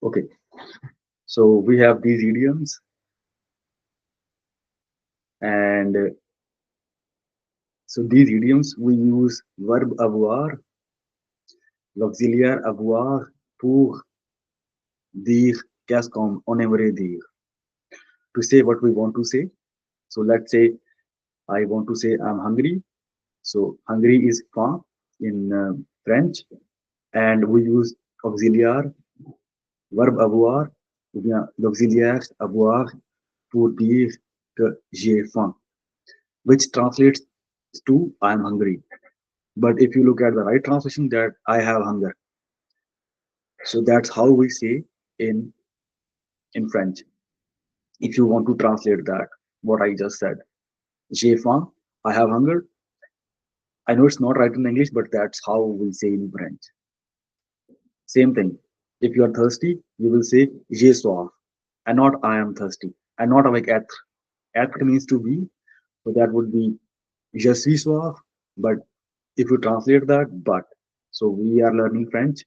Okay, so we have these idioms, and so these idioms we use verb avoir, l'auxiliaire avoir pour dire qu'est-ce qu'on aimerait dire, to say what we want to say. So let's say I want to say I'm hungry. So hungry is faim in French, and we use auxiliaire, verbe avoir, ou bien l'auxiliaire avoir pour dire que j'ai faim, which translates to I'm hungry. But if you look at the right translation, that I have hunger. So that's how we say in in French. If you want to translate that, what I just said, j'ai faim, I have hunger. I know it's not right in English, but that's how we say in French. Same thing. If you are thirsty, you will say j'ai soif, and not I am thirsty, and not like être. Être means to be, so that would be je suis soif. But if you translate that, but, so we are learning French,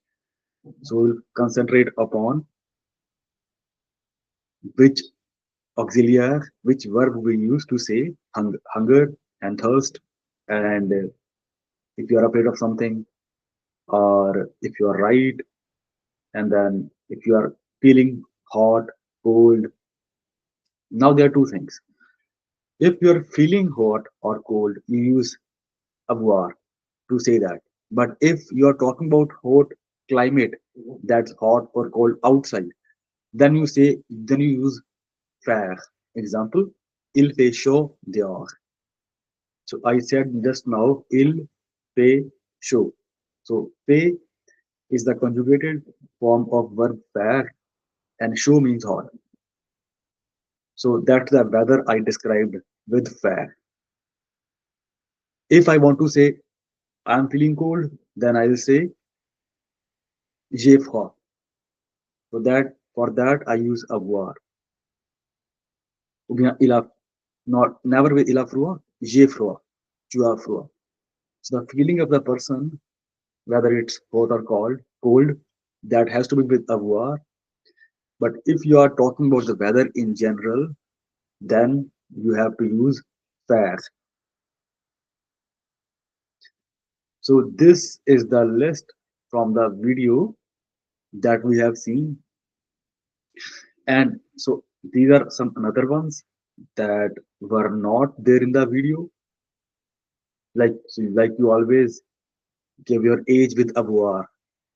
so we'll concentrate upon which auxiliary, which verb we use to say hunger and thirst, and if you are afraid of something, or if you are right, and then if you are feeling hot, cold. Now there are two things. If you are feeling hot or cold, you use avoir to say that. But if you are talking about hot climate, that's hot or cold outside, then you use faire. Example, il fait chaud dehors. So I said just now, il fait chaud. So fait is the conjugated form of verb faire, and chaud means hot. So that's the weather I described with faire. If I want to say I'm feeling cold, then I'll say j'ai froid. So that for that I use avoir. Ou bien il a not never with il a froid, j'ai froid, tu as froid. So the feeling of the person, whether it's hot or cold, that has to be with avoir. But if you are talking about the weather in general, then you have to use faire. So this is the list from the video that we have seen, and so these are some another ones that were not there in the video. Like you always give your age with avoir.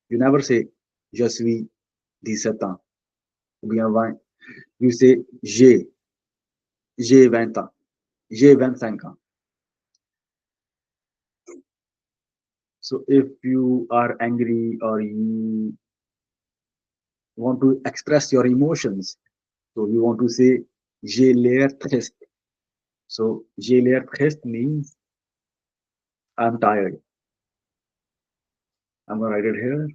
You never say je suis 17 ans. Ou bien 20. You say j'ai 20 ans, j'ai 25 ans. So if you are angry or you want to express your emotions, so you want to say j'ai l'air triste. So j'ai l'air triste means I'm tired. I'm gonna write it here.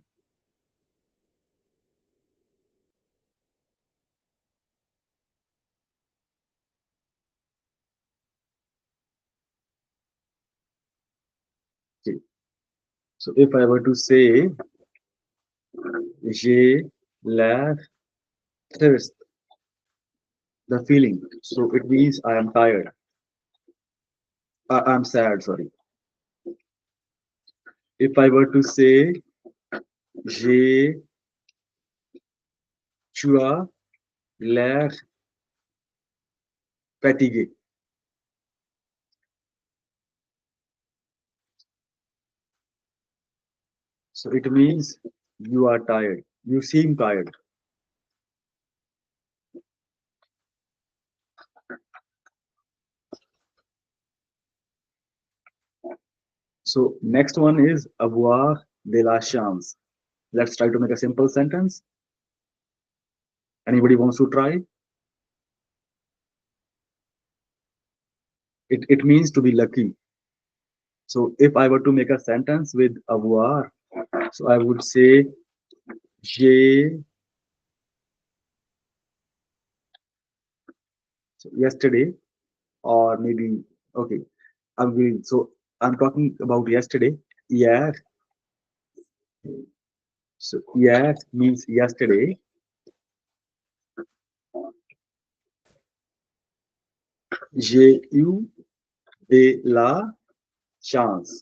Okay. So if I were to say j'ai l'air triste, the feeling. So it means I am tired. I'm sad, sorry. If I were to say j'ai, tu as l'air fatigué. So it means you are tired. You seem tired. So next one is avoir de la chance. Let's try to make a simple sentence. Anybody wants to try? It means to be lucky. So if I were to make a sentence with avoir, so I would say j'ai, so yesterday, or maybe, okay, so I'm talking about yesterday. Yeah. So yeah means yesterday. J'ai eu de la chance.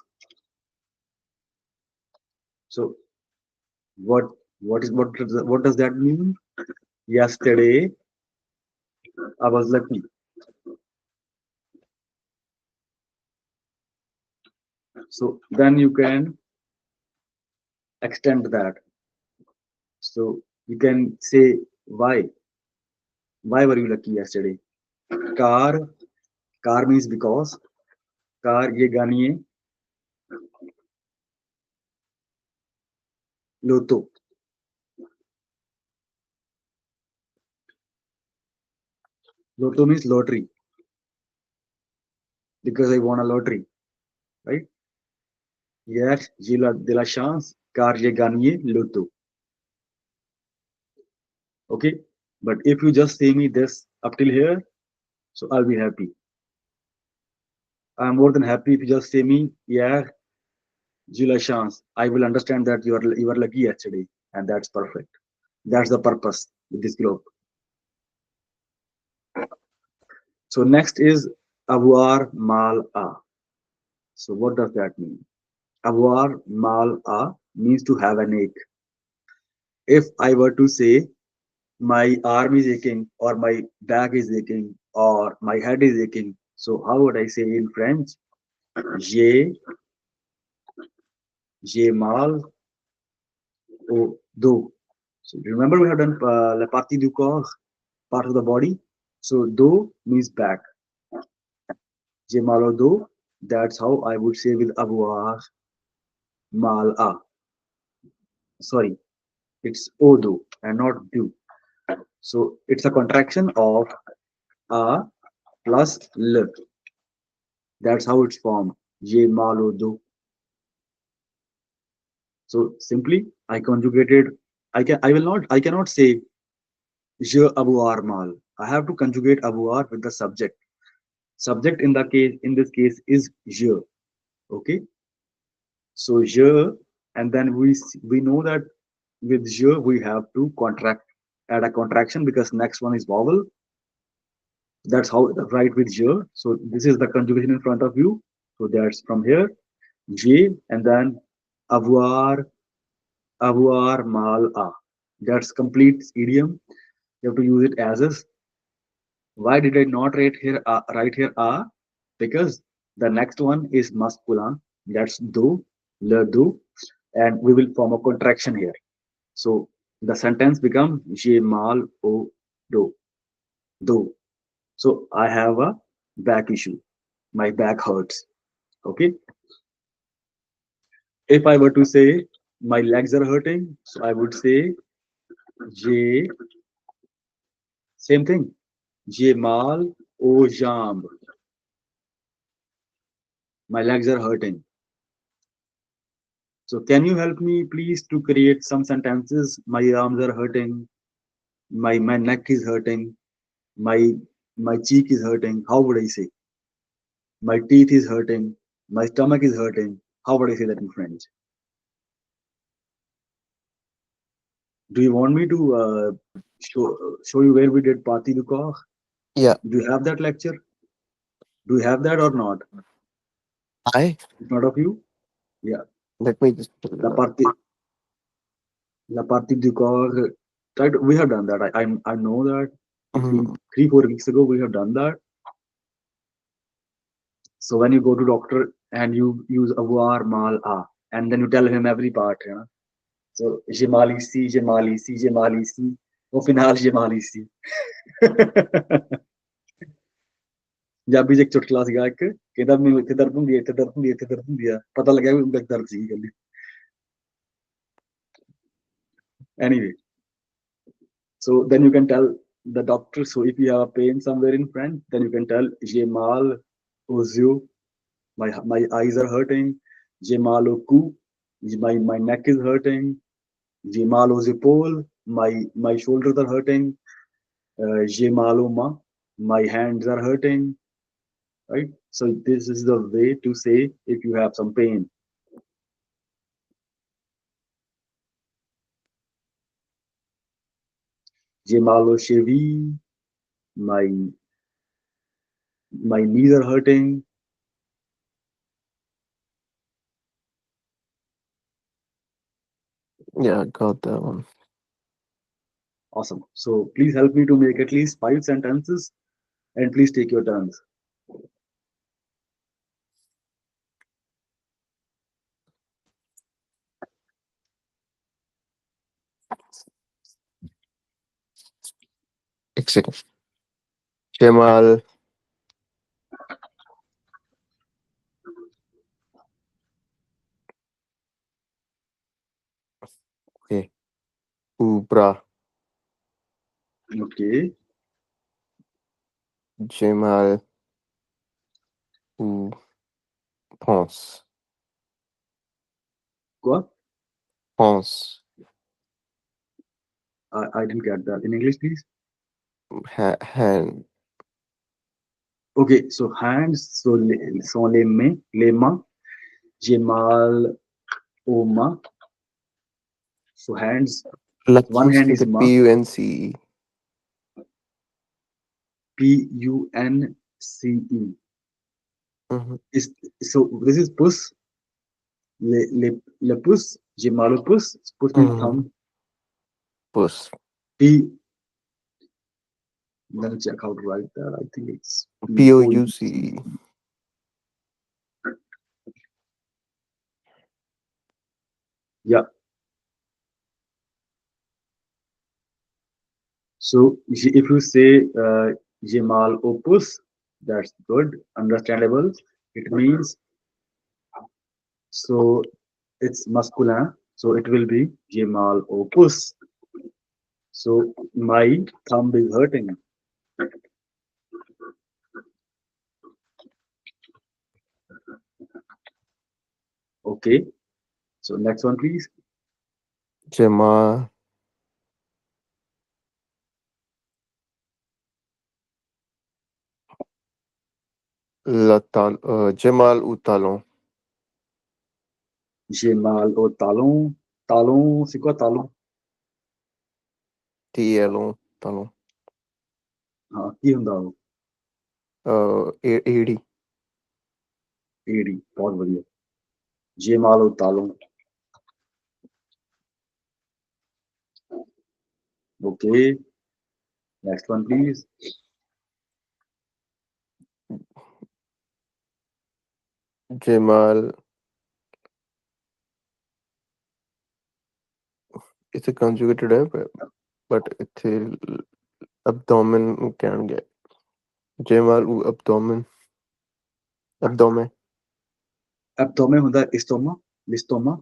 So what what does that mean? Yesterday I was lucky. So then you can extend that. So you can say why. Why were you lucky yesterday? Car. Car means because. Car ये गानी है. Loto. Loto means lottery because I won a lottery, right? Yes, de la chance car j'ai gagné loto. Okay, but if you just say me this up till here, so I'll be happy. I'm more than happy if you just say me, yeah, j'ai la chance. I will understand that you are lucky yesterday, and that's perfect. That's the purpose with this globe. So next is avoir mal a. So what does that mean? Avoir mal a means to have an ache. If I were to say my arm is aching or my back is aching or my head is aching, so how would I say in French? J'ai mal au dos. So remember we have done la partie du corps, part of the body. So dos means back. J'ai mal au dos. That's how I would say with avoir mal a. Sorry, it's au dos and not do. So it's a contraction of a plus l. That's how it's formed. J'ai mal au dos. So simply I conjugated. I cannot say je avoir mal. I have to conjugate avoir with the subject. Subject in this case is je. Okay. So je, and then we know that with je we have to contract, add a contraction because next one is vowel. That's how write with je. So this is the conjugation in front of you. So that's from here. Je and then avoir, avoir mal a. That's complete idiom. You have to use it as is. Why did I not write here a? Because the next one is masculine. That's do, le do, and we will form a contraction here. So the sentence become j'ai mal au dos, do. So I have a back issue. My back hurts. Okay. If I were to say my legs are hurting, so I would say j'ai, same thing. J'ai mal aux jambes. My legs are hurting. So can you help me please to create some sentences? My arms are hurting. My neck is hurting. My my cheek is hurting. How would I say? My teeth is hurting. My stomach is hurting. How would I say that in French? Do you want me to show you where we did partie du corps? Yeah, Do you have that lecture? Do you have that or not? I In front of you? Yeah. let me just pull La it up. partie La partie du corps. Right, we have done that. I know that. I think Mhm. 3 4 weeks ago we have done that. So when you go to doctor and you use avoir mal a, and then you tell him every part, you know. So je mal ici, je mal ici, je mal ici. Au final, je mal ici. Punjabi ਚ ਇੱਕ ਚੁਟਕਲਾ ਸੀਗਾ ਇੱਕ ਕਹਿੰਦਾ ਮੈਨੂੰ ਇੱਥੇ ਦਰਦ ਹੁੰਦੀ ਹੈ ਇੱਥੇ ਦਰਦ ਹੁੰਦੀ ਹੈ ਇੱਥੇ ਦਰਦ ਹੁੰਦੀ ਆ ਪਤਾ ਲੱਗਿਆ ਵੀ ਉਹਦੇ ਦਰਦ ਸੀ ਗੱਲ anyway. So then you can tell the doctor. So if you have pain somewhere in front, then you can tell j'ai mal aux yeux. My eyes are hurting. J'ai mal au cou. My neck is hurting. J'ai mal aux épaules. My shoulders are hurting. J'ai mal aux mains. My hands are hurting. Right. So this is the way to say if you have some pain. J'ai mal aux chevilles. My My knees are hurting. Yeah, got that one. Awesome. So please help me to make at least 5 sentences and please take your turns. Excellent. Jamal, okay. Ubra, Okay. Jamal, ou pense, What? pense, I didn't get that. In English, please. hand, Okay. So hands. So sont les mains. J'ai mal aux mains. So hands. la One pousse hand with is a ma. P-U-N-C-E. Punce. Mhm. Is so this is puss. Le puss. J'ai mal au puss. Puss means Mhm. thumb. Puss, P. Let me check how to write that. I think it's Pouce. P-O-U-C-E. Yeah. So if you say Jamal opus, that's good, understandable. It means so it's masculine, so it will be Jamal opus. So my thumb is hurting. Okay. So next one, please. Jamal, Jamal ou talon. Jamal au talon. Talon, c'est quoi talon? T-L-O, talon. हाँ की ਹੁੰਦਾ ਉਹ ਏੜੀ ਏੜੀ ਬਹੁਤ ਵਧੀਆ Jamal au talon. Okay. Next one, please. Jamal, ਇੱਥੇ conjugated ਹੈ but ਇੱਥੇ abdomen ਨੂੰ ਕਹਿਣਗੇ Jamal ou abdomen abdomen Abdomen ਹੁੰਦਾ estoma, l'estoma.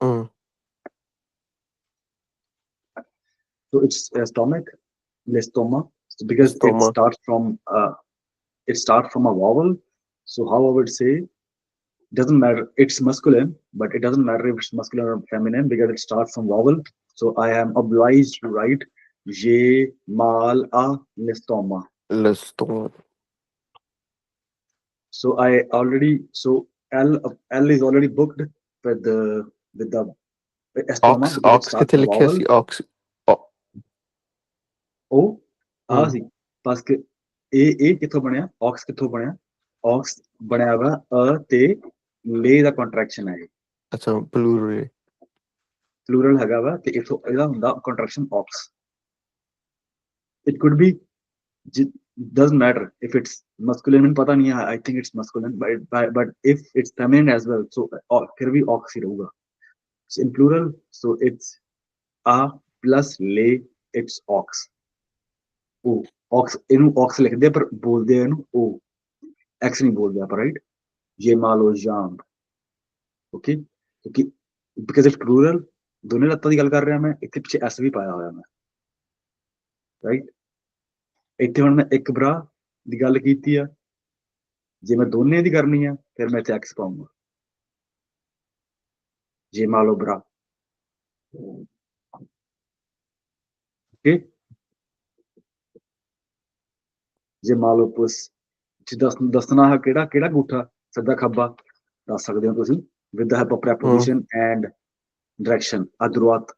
hum, So it's stomach, l'estoma, because stomach it starts from a vowel. So how I would say doesn't matter. It's masculine, but it doesn't matter if it's masculine or feminine because it starts from vowel. So I am obliged to write je mal a l'estoma. l'estomac So I already so L is already booked with the estoma ox because it ox starts ਕਿੱਥੇ with a ਲਿਖਿਆ vowel. ਸੀ ox o- O ਆ ਹਮ ਸੀ ਬਸ ਕਿ ਇਹ ਕਿੱਥੋਂ ਬਣਿਆ aux ਕਿੱਥੋਂ ਬਣਿਆ aux ਬਣਿਆ ਵਾ ਤੇ ਲੇ ਦਾ ਕੰਟਰੈਕਸ਼ਨ ਹੈ ਇਹ ਅੱਛਾ plural ਪਲੂਰਲ ਹੈਗਾ ਵਾ ਤੇ ਇਥੋਂ ਇਹਦਾ ਹੁੰਦਾ contraction aux it could B doesn't matter if it's masculine ਮੈਨੂੰ ਪਤਾ ਨਹੀਂ ਹੈ I think it's masculine but if it's feminine as well so ਫਿਰ ਵੀ ਔਕਸ ਹੀ ਰਹੂਗਾ so in plural so it's a plus le it's ox o ox ਇਹਨੂੰ ox ਲਿਖਦੇ ਆ ਪਰ ਬੋਲਦੇ ਆ ਇਹਨੂੰ o x ਨਹੀਂ ਬੋਲਦੇ ਆਪਾਂ ਰਾਈਟ ये मालो जाम ओके क्योंकि बिकॉज इट्स प्लूरल ਦੋਨੇ ਲੱਤਾਂ ਦੀ ਗੱਲ ਕਰ ਰਿਹਾ ਮੈਂ ਇੱਥੇ ਪਿੱਛੇ ਐਸ ਵੀ ਪਾਇਆ ਹੋਇਆ ਮੈਂ ਰਾਈਟ ਇੱਥੇ ਹੁਣ ਮੈਂ ਇੱਕ ਬਰਾ ਦੀ ਗੱਲ ਕੀਤੀ ਆ ਜੇ ਮੈਂ ਦੋਨੇ ਦੀ ਕਰਨੀ ਆ ਫਿਰ ਮੈਂ ਇੱਥੇ ਐਕਸ ਪਾਉਂਗਾ ਜੇ ਮਾਲੋ ਬਰਾ ਓਕੇ ਜੇ ਮਾਲੋ ਪੁਸ ਜੇ ਦੱਸਣਾ ਹੈ ਕਿਹੜਾ ਕਿਹੜਾ ਅੰਗੂਠਾ ਸਿੱਧਾ ਖੱਬਾ ਦੱਸ ਸਕਦੇ ਹੋ ਤੁਸੀਂ ਵਿਦ ਦਾ ਹੈਲਪ ਆਫ ਹਮ ਪ੍ਰੈਪੋਜੀਸ਼ਨ ਐਂਡ ਡਾਇਰੈਕਸ਼ਨ ਅਦਰਵਾਤ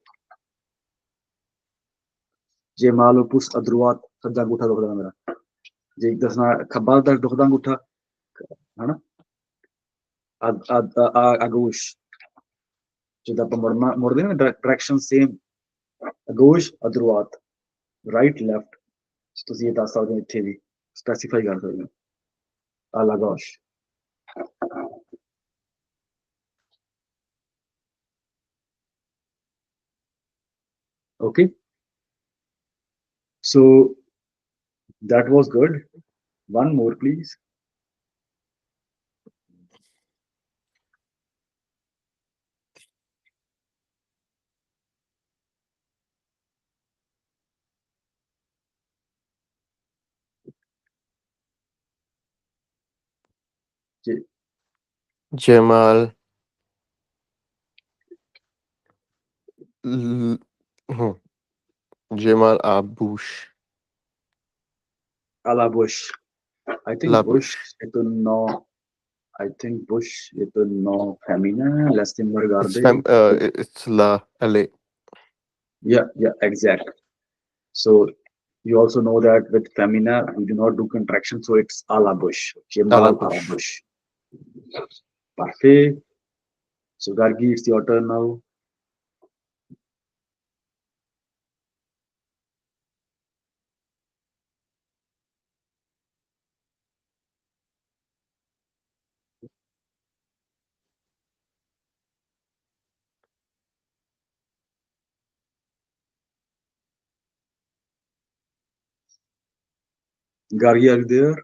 ਜੇ ਮਾਲੋ ਪੁਸ ਅਦਰਵਾਤ ਸਿੱਧਾ ਅੰਗੂਠਾ ਦੁਖਦਾ ਮੇਰਾ ਜੇ ਦੱਸਣਾ ਖੱਬਾ ਦਾ ਦੁਖਦਾ ਅੰਗੂਠਾ ਹਨਾ ਅਗੋਸ਼ ਜਿੱਦਾਂ ਆਪਾਂ ਮੁੜਦੇ ਨਾ ਡਾਇਰੈਕਸ਼ਨ ਸੇਮ ਅਗੋਸ਼ ਅਦਰਵਾਤ ਰਾਈਟ ਲੈਫਟ ਤੁਸੀਂ ਇਹ ਦੱਸ ਸਕਦੇ ਹੋ ਇੱਥੇ ਵੀ ਸਪੈਸੀਫਾਈ ਕਰ ਸਕਦੇ ਹੋ ਅਲਾਗੋਸ਼ okay so that was good one more please Jamal. L- hmm, Jamal Abush. ala bush I think bush Labush. itu no I think bush itu no femina lastim It's garde it's La LA. yeah yeah exact so you also know that with femina we do not do contraction so it's ala bush jamal ala Alabush. bush parfait so gargi it's your turn now gargi are you there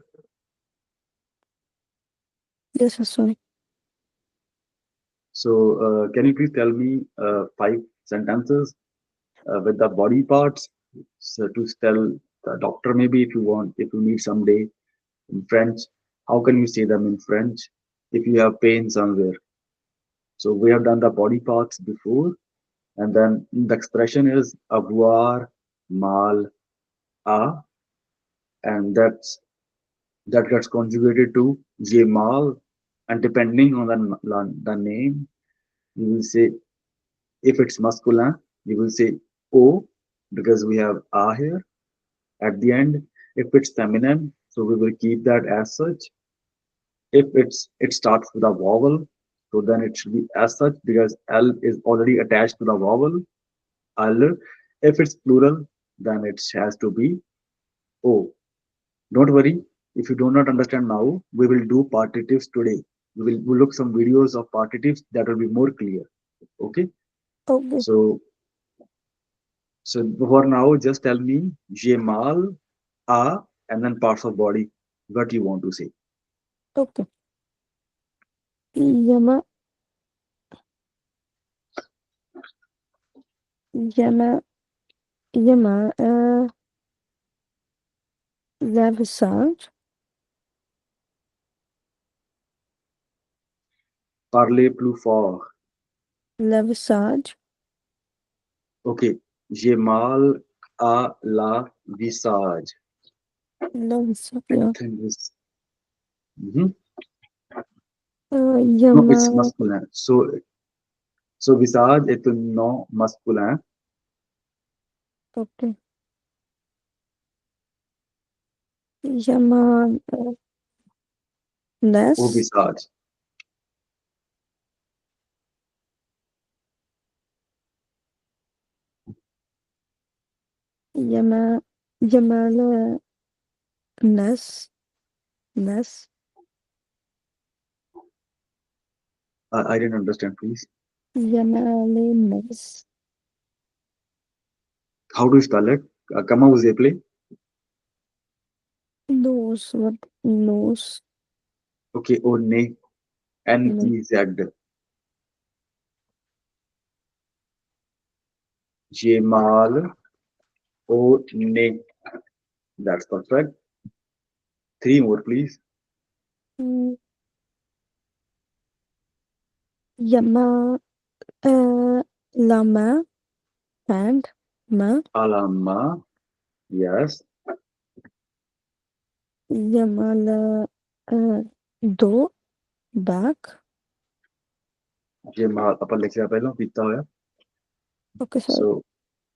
Yes, sorry. so can you please tell me five sentences with the body parts so to tell the doctor maybe if you want if you need someday in french how can you say them in french if you have pain somewhere so we have done the body parts before and then the expression is avoir mal a and that gets conjugated to ye mal and depending on the name you will say if it's masculine you will say o because we have a here at the end if it's feminine so we will keep that as such if it starts with a vowel so then it should be as such because l is already attached to the vowel l if it's plural then it has to be o don't worry if you do not understand now we will do partitifs today we'll look some videos of partitifs that will be more clear okay Okay, so so for now just tell me jemal a and then parts of body what you want to say okay. Yama, Yama, Yama, the visage, parler plus fort le visage, okay j'ai mal à la visage le visage, I yeah. think this mhm. No Yama, it's masculine so visage est un nom masculin okay. Yama, au less, visage Yama, Yama, less, less, I didn't understand please Yama, less, how do you spell it comment vous appelez nose, what, nose, okay au nez no, Nez j'ai mal au nez that's perfect three more please mm, Yama, la main, hand, main, à la main yes Yama, dos, back, j'ai mal ਆਪਾਂ ਲਿਖਿਆ ਪਹਿਲਾਂ ਪੀਤਾ ਹੋਇਆ okay, sorry. so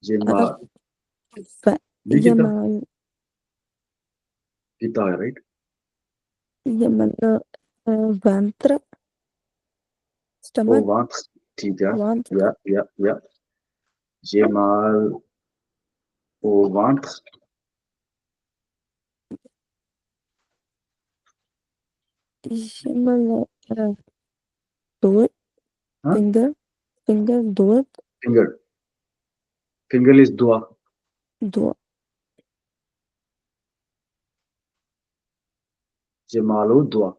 j'ai Uh, mal fa- ਨਹੀਂ ਕੀਤਾ Yamal, Pita, right? Yemen ventre, Au stomach, ventre. ठीक है. ventre, Yeah, yeah, yeah. J'ai mal au ventre. Yemen do it, Huh? finger do it, Finger. Finger is doigt. do. J'ai mal au doigt.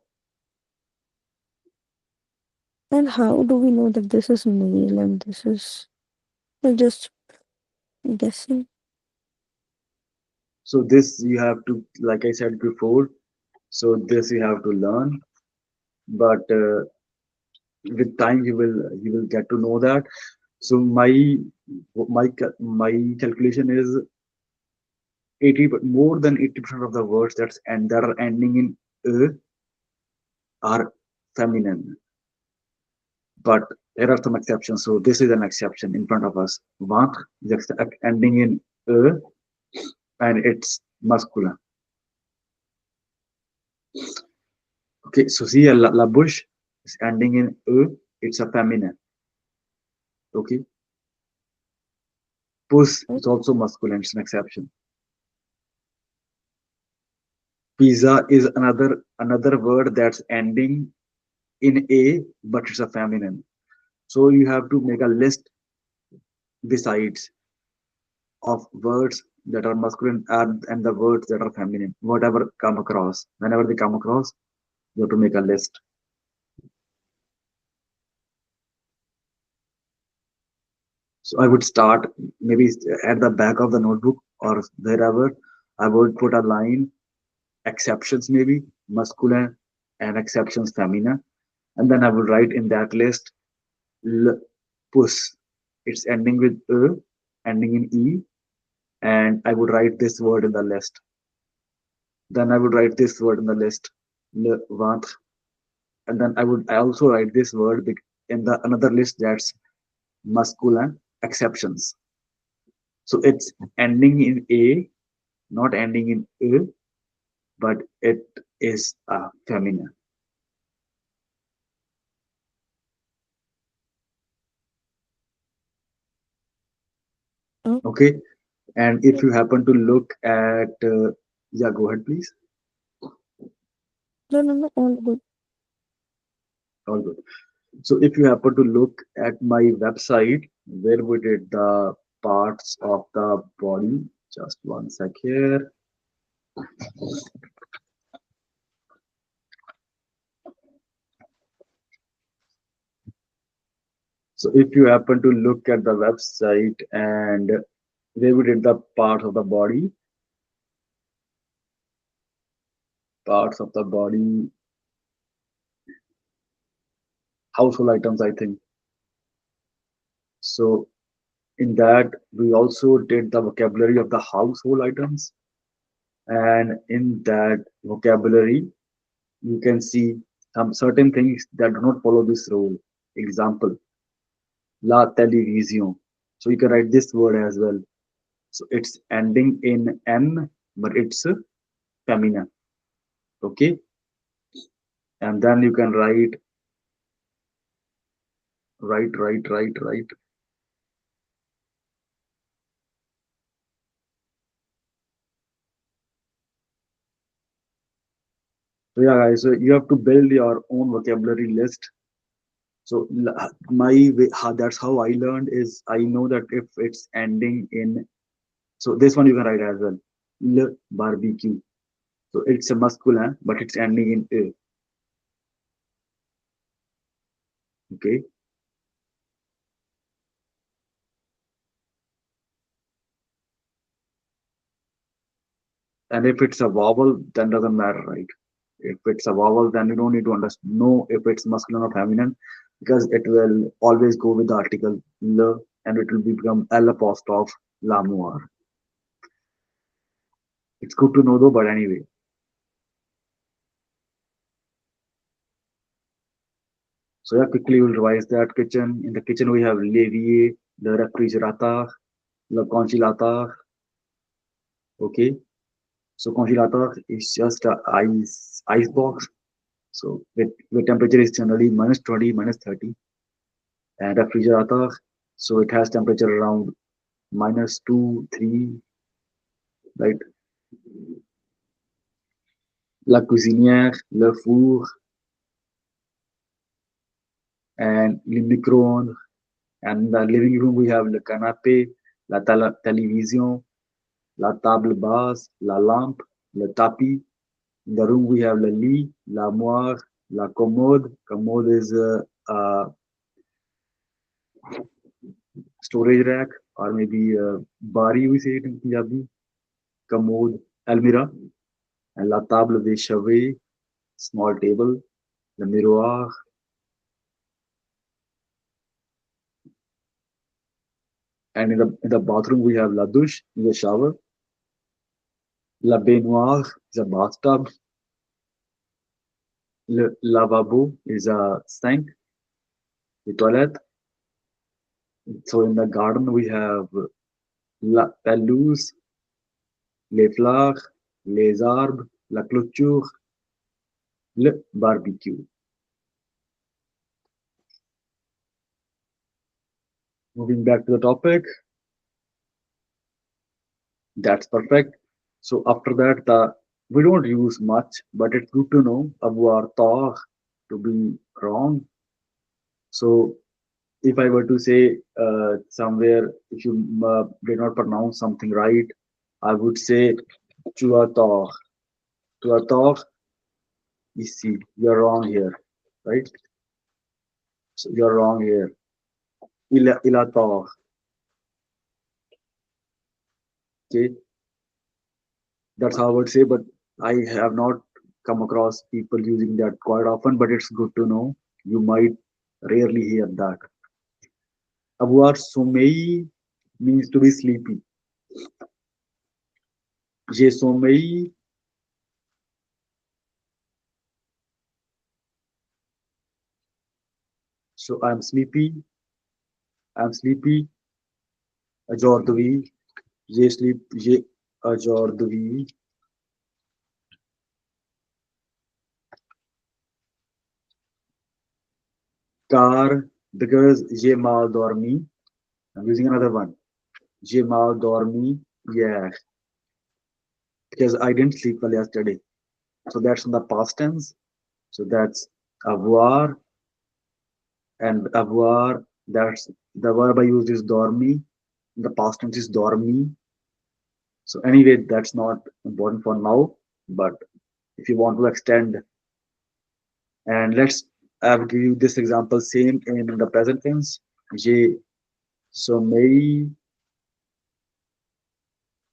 And how do we know that this is male and this is? We're just guessing. So this you have to, like I said before, so this you have to learn. But with time you will get to know that. So my calculation is 80, more than 80% of the words that are ending in e are feminine. But there are some exceptions. So this is an exception in front of us. Ventre is ending in e and it's masculine. Okay, so see la bouche is ending in e, it's a feminine. Okay, puss is also masculine, it's an exception. Pizza is another word that's ending in a, but it's a feminine. So you have to make a list besides of words that are masculine and the words that are feminine. Whatever come across, whenever they come across, you have to make a list. So I would start maybe at the back of the notebook or wherever. I would put a line, exceptions maybe masculine and exceptions feminine, and then I would write in that list puss. It's ending with e, ending in e, and I would write this word in the list. Then I would write this word in the list, le ventre, and then I also write this word in the another list that's masculine exceptions. So it's ending in a, not ending in e, but it is feminine. Oh, Okay, and if you happen to look at, yeah, go ahead, please. no, no, no, all good. All good. So if you happen to look at my website, where we did the parts of the body, just one sec here. So if you happen to look at the website and where we did the parts of the body, household items, I think. So in that, we also did the vocabulary of the household items. And in that vocabulary, you can see some certain things that do not follow this rule. Example, la television. So you can write this word as well. So it's ending in n, but it's feminine. Okay, and then you can write. So yeah, guys. So you have to build your own vocabulary list. So my way, that's how I learned is I know that if it's ending in, so this one you can write as well, le barbecue. So it's a masculine, but it's ending in a. Okay, and if it's a vowel, then doesn't matter, right? If it's a vowel, then you don't need to know if it's masculine or feminine because it will always go with the article le and it will become l apostrophe l'amour. It's good to know though, but anyway. So yeah, quickly we'll revise that kitchen. In the kitchen we have l'évier, le réfrigérateur, le congélateur. Okay. So congelator is just a ice box. So with temperature is generally -20, -30, and refrigerator. So it has temperature around -2, 3, right? La cuisinière, le four, and le micro-ondes. And in the living room we have le canapé, la télévision, la table basse, la lampe, le tapis. In the room we have le lit, l'armoire, la commode. Commode is a storage rack, or maybe bari we say it in Punjabi. Commode, almirah, and la table de chevet, small table, le miroir, and in the bathroom we have la douche, the shower, la baignoire is a bathtub, le lavabo is a sink, the toilet. So in the garden we have la pelouse, les fleurs, les arbres, la clôture, le barbecue. Moving back to the topic, that's perfect. So after that, we don't use much, but it's good to know avoir tort to be wrong. So if I were to say somewhere, if you did not pronounce something right, I would say tu as tort. Tu as tort ici. You're wrong here, right? So you're wrong here. Il a tort. Okay, that's how I would say, but I have not come across people using that quite often, but it's good to know. You might rarely hear that. Avoir sommeil means to be sleepy. J'ai sommeil, so I'm sleepy. I'm sleepy aujourd'hui. J'ai aujourd'hui, car because j'ai mal dormi. I'm using another one. J'ai mal dormi hier because I didn't sleep well yesterday. So that's in the past tense. So that's avoir, and avoir, that's the verb I used is dormi. The past tense is dormi. So anyway, that's not important for now. But if you want to extend, and let's I will give you this example same in the present tense. J'ai sommeil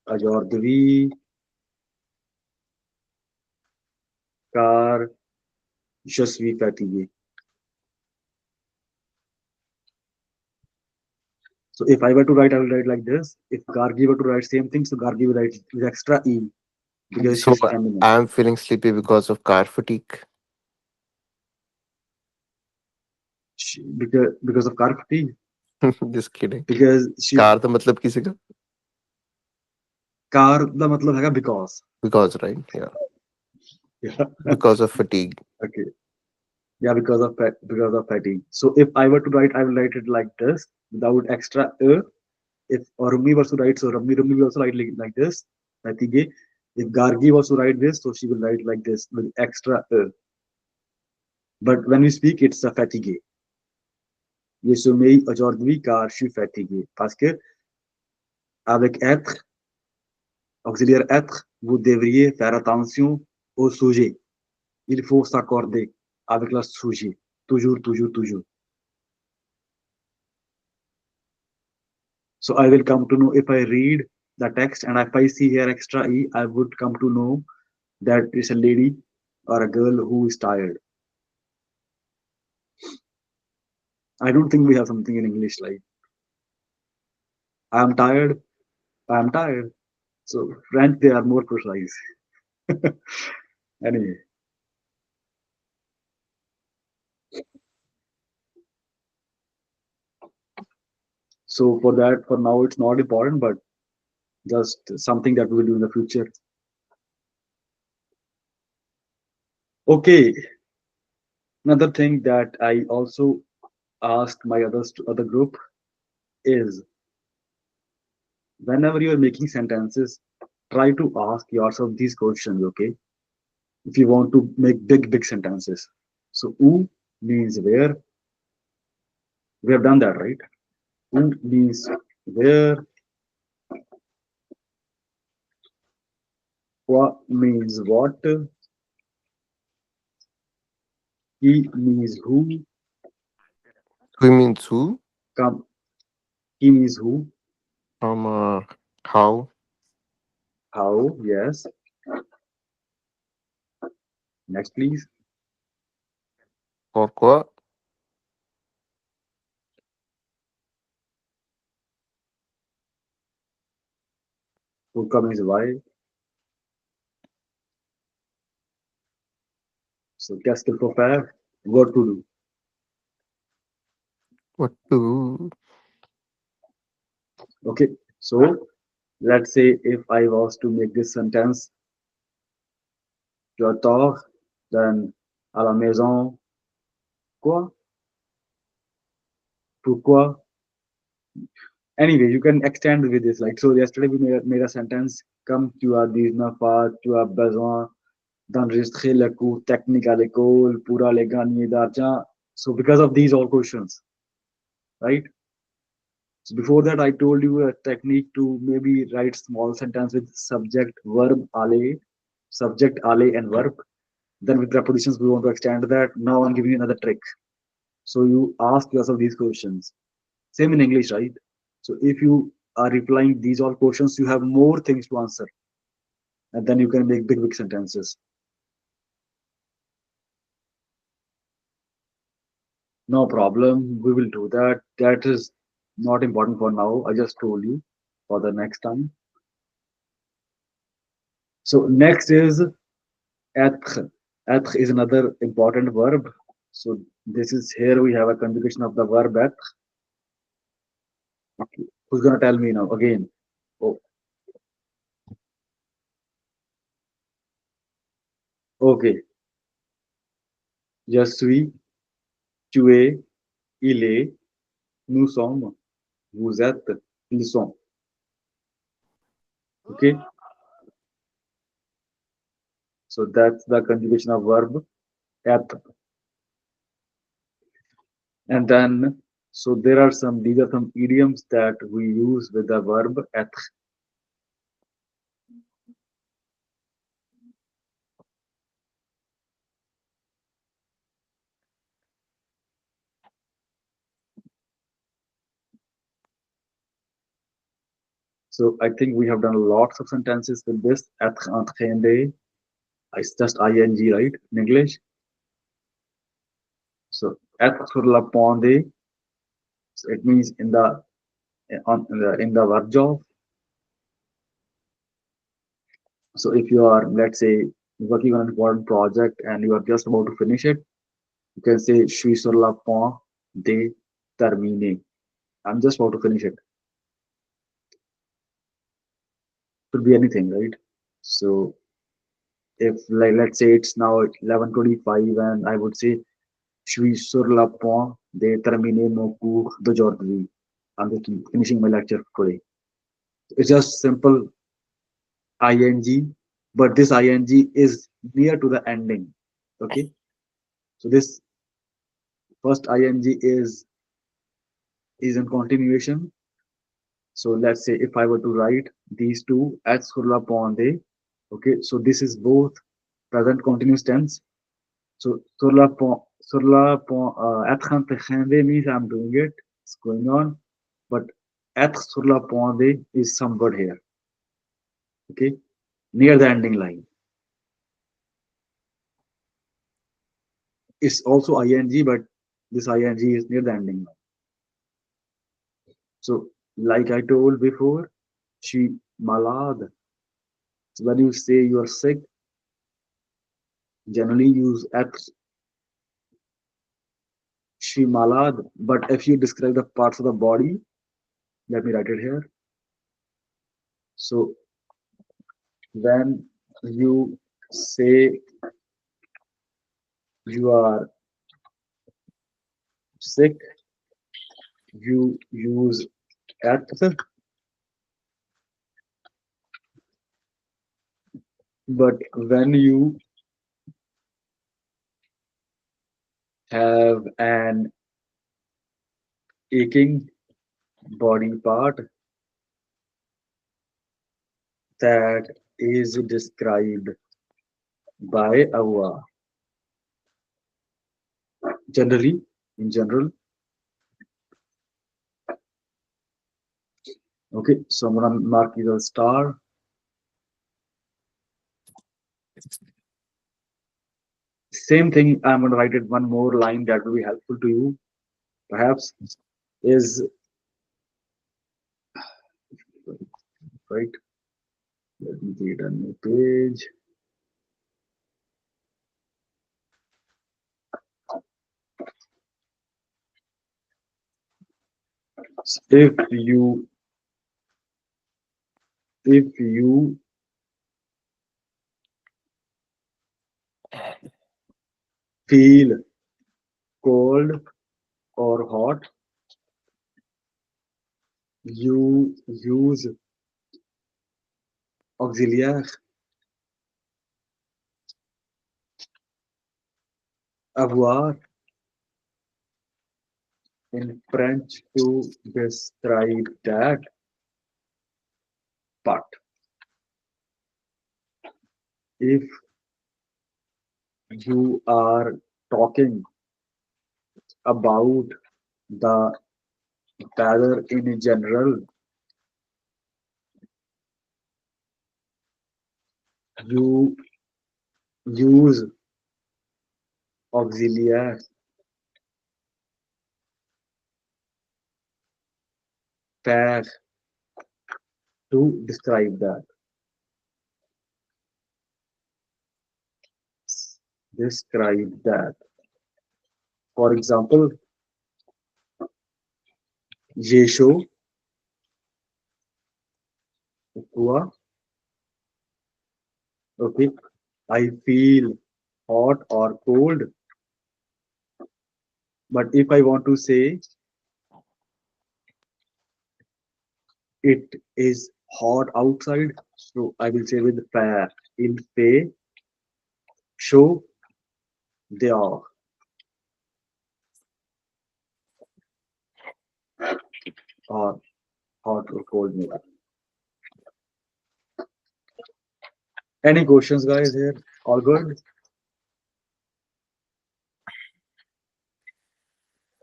aujourd'hui car je suis fatigué. So if I were to write, I will write like this. If Gargi were to write same thing, so Gargi will write with extra e because So she's feminine. I'm feeling sleepy because of car fatigue. Because of car fatigue. Just kidding. Because she car तो मतलब किसी का car the matlab hai because. because right, yeah, Yeah. because of fatigue. Okay. Yeah, because of fatigue. So if I were to write, I will write it like this without extra e. If Rumi was to write, so Rumi will also write like this, fatigue. If Gargi was to write this, so she will write like this with extra e. But when we speak, it's a fatigue. Je sommeil aujourd'hui car je suis fatigué. Parce que avec être, auxiliaire être, vous devriez faire attention au sujet. Il faut s'accorder avec le sujet. Toujours, toujours, toujours. So I will come to know if I read the text and if I see here extra e, I would come to know that it's a lady or a girl who is tired. I don't think we have something in English like I am tired, I am tired. So French they are more precise. Anyway, so for that for now it's not important, but just something that we will do in the future. Okay, another thing that I also asked my other group is whenever you are making sentences, try to ask yourself these questions. Okay, if you want to make big sentences. So, où means where. We have done that, right? Où means where. Quoi means what. Qui means who. Who means who? Come, qui means who. How? How, yes. Next, please. Pourquoi? Pourquoi means why. So, qu'est-ce qu'il faut faire? What to do. What to? Okay, so let's say if I was to make this sentence, tu as tort, then à la maison, quoi? Pourquoi? Anyway, you can extend with this. Like, so yesterday we made a sentence, comme tu as 19 pas, tu as besoin d'enregistrer le cours technique à l'école pour aller gagner d'argent. So because of these all questions, right? So before that, I told you a technique to maybe write small sentence with subject, verb, and verb. Then with prepositions, we want to extend that. Now I'm giving you another trick. So you ask yourself these questions. Same in English, right? So if you are replying these all questions, you have more things to answer, and then you can make big sentences. No problem. We will do that. That is not important for now. I just told you for the next time. So next is être. Être is another important verb. So this is here we have a conjugation of the verb être. Okay. Who's gonna tell me now again? Oh, okay. Je suis, tu es, il est, nous sommes, vous êtes, ils sont. Okay. So that's the conjugation of verb être. And then, so there are some, these are some idioms that we use with the verb être. So I think we have done lots of sentences with this. Être en train de, it's just ing, right, in English. So être sur la point de, so it means in the in the verb job. So if you are, let's say, working on an important project and you are just about to finish it, you can say je suis sur la point de terminer. I'm just about to finish it. Could be anything, right? So if like let's say it's now 11:25 and I would say je suis sur le point de terminer mon cours d'aujourd'hui. I'm just finishing my lecture today. It's just simple ing, but this ing is near to the ending. Okay, so this first ing is in continuation. So let's say if I were to write these two at sur la point de, okay, so this is both present continuous tense. So sur la point, être en train de means I'm doing it, it's going on, but être sur la point de is some word here, okay, near the ending line. It's also ing, but this ing is near the ending line. So, like I told before, she malade. So when you say you are sick, generally use être she malade. But if you describe the parts of the body, let me write it here. So when you say You are sick, you use être, but when you have an aching body part, that is described by our generally in general. Okay, so I'm gonna mark it as a star. Same thing, I'm gonna write it one more line that will be helpful to you, perhaps, is right. Let me create a new page. So if you feel cold or hot, you use auxiliaire avoir in French to describe that part. If you are talking about the weather in general, you use auxiliary faire to describe that. Describe that. For example, ये show हुआ. Okay, I feel hot or cold. But if I want to say it is hot outside, so I will say with faire. Il fait chaud dehors. Or hot or cold maybe. Any questions, guys? Here, all good?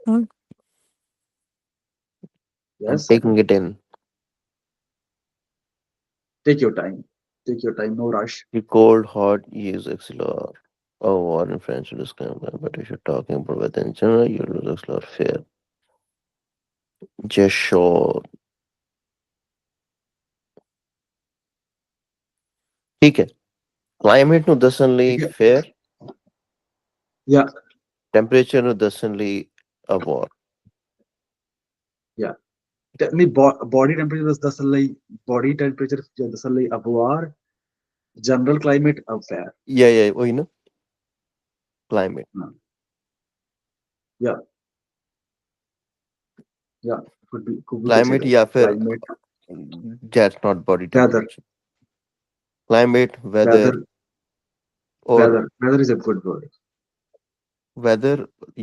Huh? I'm Yes. taking it in. Take your time. Take your time. No rush. You cold, hot, use XLR. Oh, war in French to describe that. But if you're talking about weather in general, you use XLR fair. Just show. ठीक है. Climate ਨੂੰ ਦੱਸਣ ਲਈ Okay. fair. Yeah. Temperature ਨੂੰ ਦੱਸਣ ਲਈ avoir. Yeah. नहीं body temperature दरअसल ਲਈ बॉडी टेम्परेचर दरअसल ਲਈ अबवार जनरल क्लाइमेट अफेयर. Yeah, वही ना. Climate. Yeah. Yeah. could भी Climate चलेगा. या फिर Climate, that's not body weather, temperature. Climate, weather, weather, or weather is a good word. weather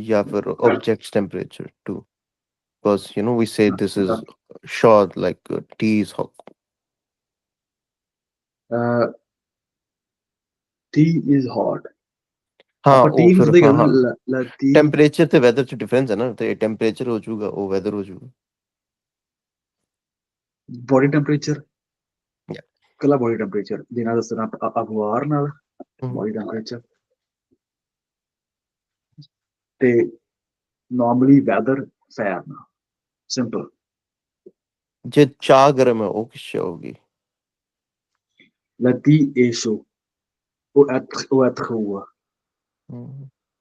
या फिर object's temperature too. Because we say this is short, like tea is hot. Uh, tea is hot. हाँ ਆਪਾਂ ਉਹ tea ਨੂੰ ਫਿਰ ਸਿੱਧੇ हाँ ਕਹਿੰਦੇ हाँ ला tea टेम्परेचर ਤੇ weather ਚ डिफरेंस है ना ਤੇ टेम्परेचर हो जाਊਗਾ ਉਹ weather ਹੋ ਜਾਊਗਾ. body temperature Yeah. ਕੱਲਾ body temperature ਜਿਨ੍ਹਾਂ ਦੱਸਣਾ ਅਖਬਾਰ ਨਾਲ ਹਮ. body temperature ਤੇ normally weather fair ਨਾਲ simple. ਜੇ ਚਾਹ ਗਰਮ ਹੈ ਉਹ ਕਿਸ ਚ ਹੋਗੀ. La tea è chaud. ਉਹ ਐਤ ਹੋਊਗਾ.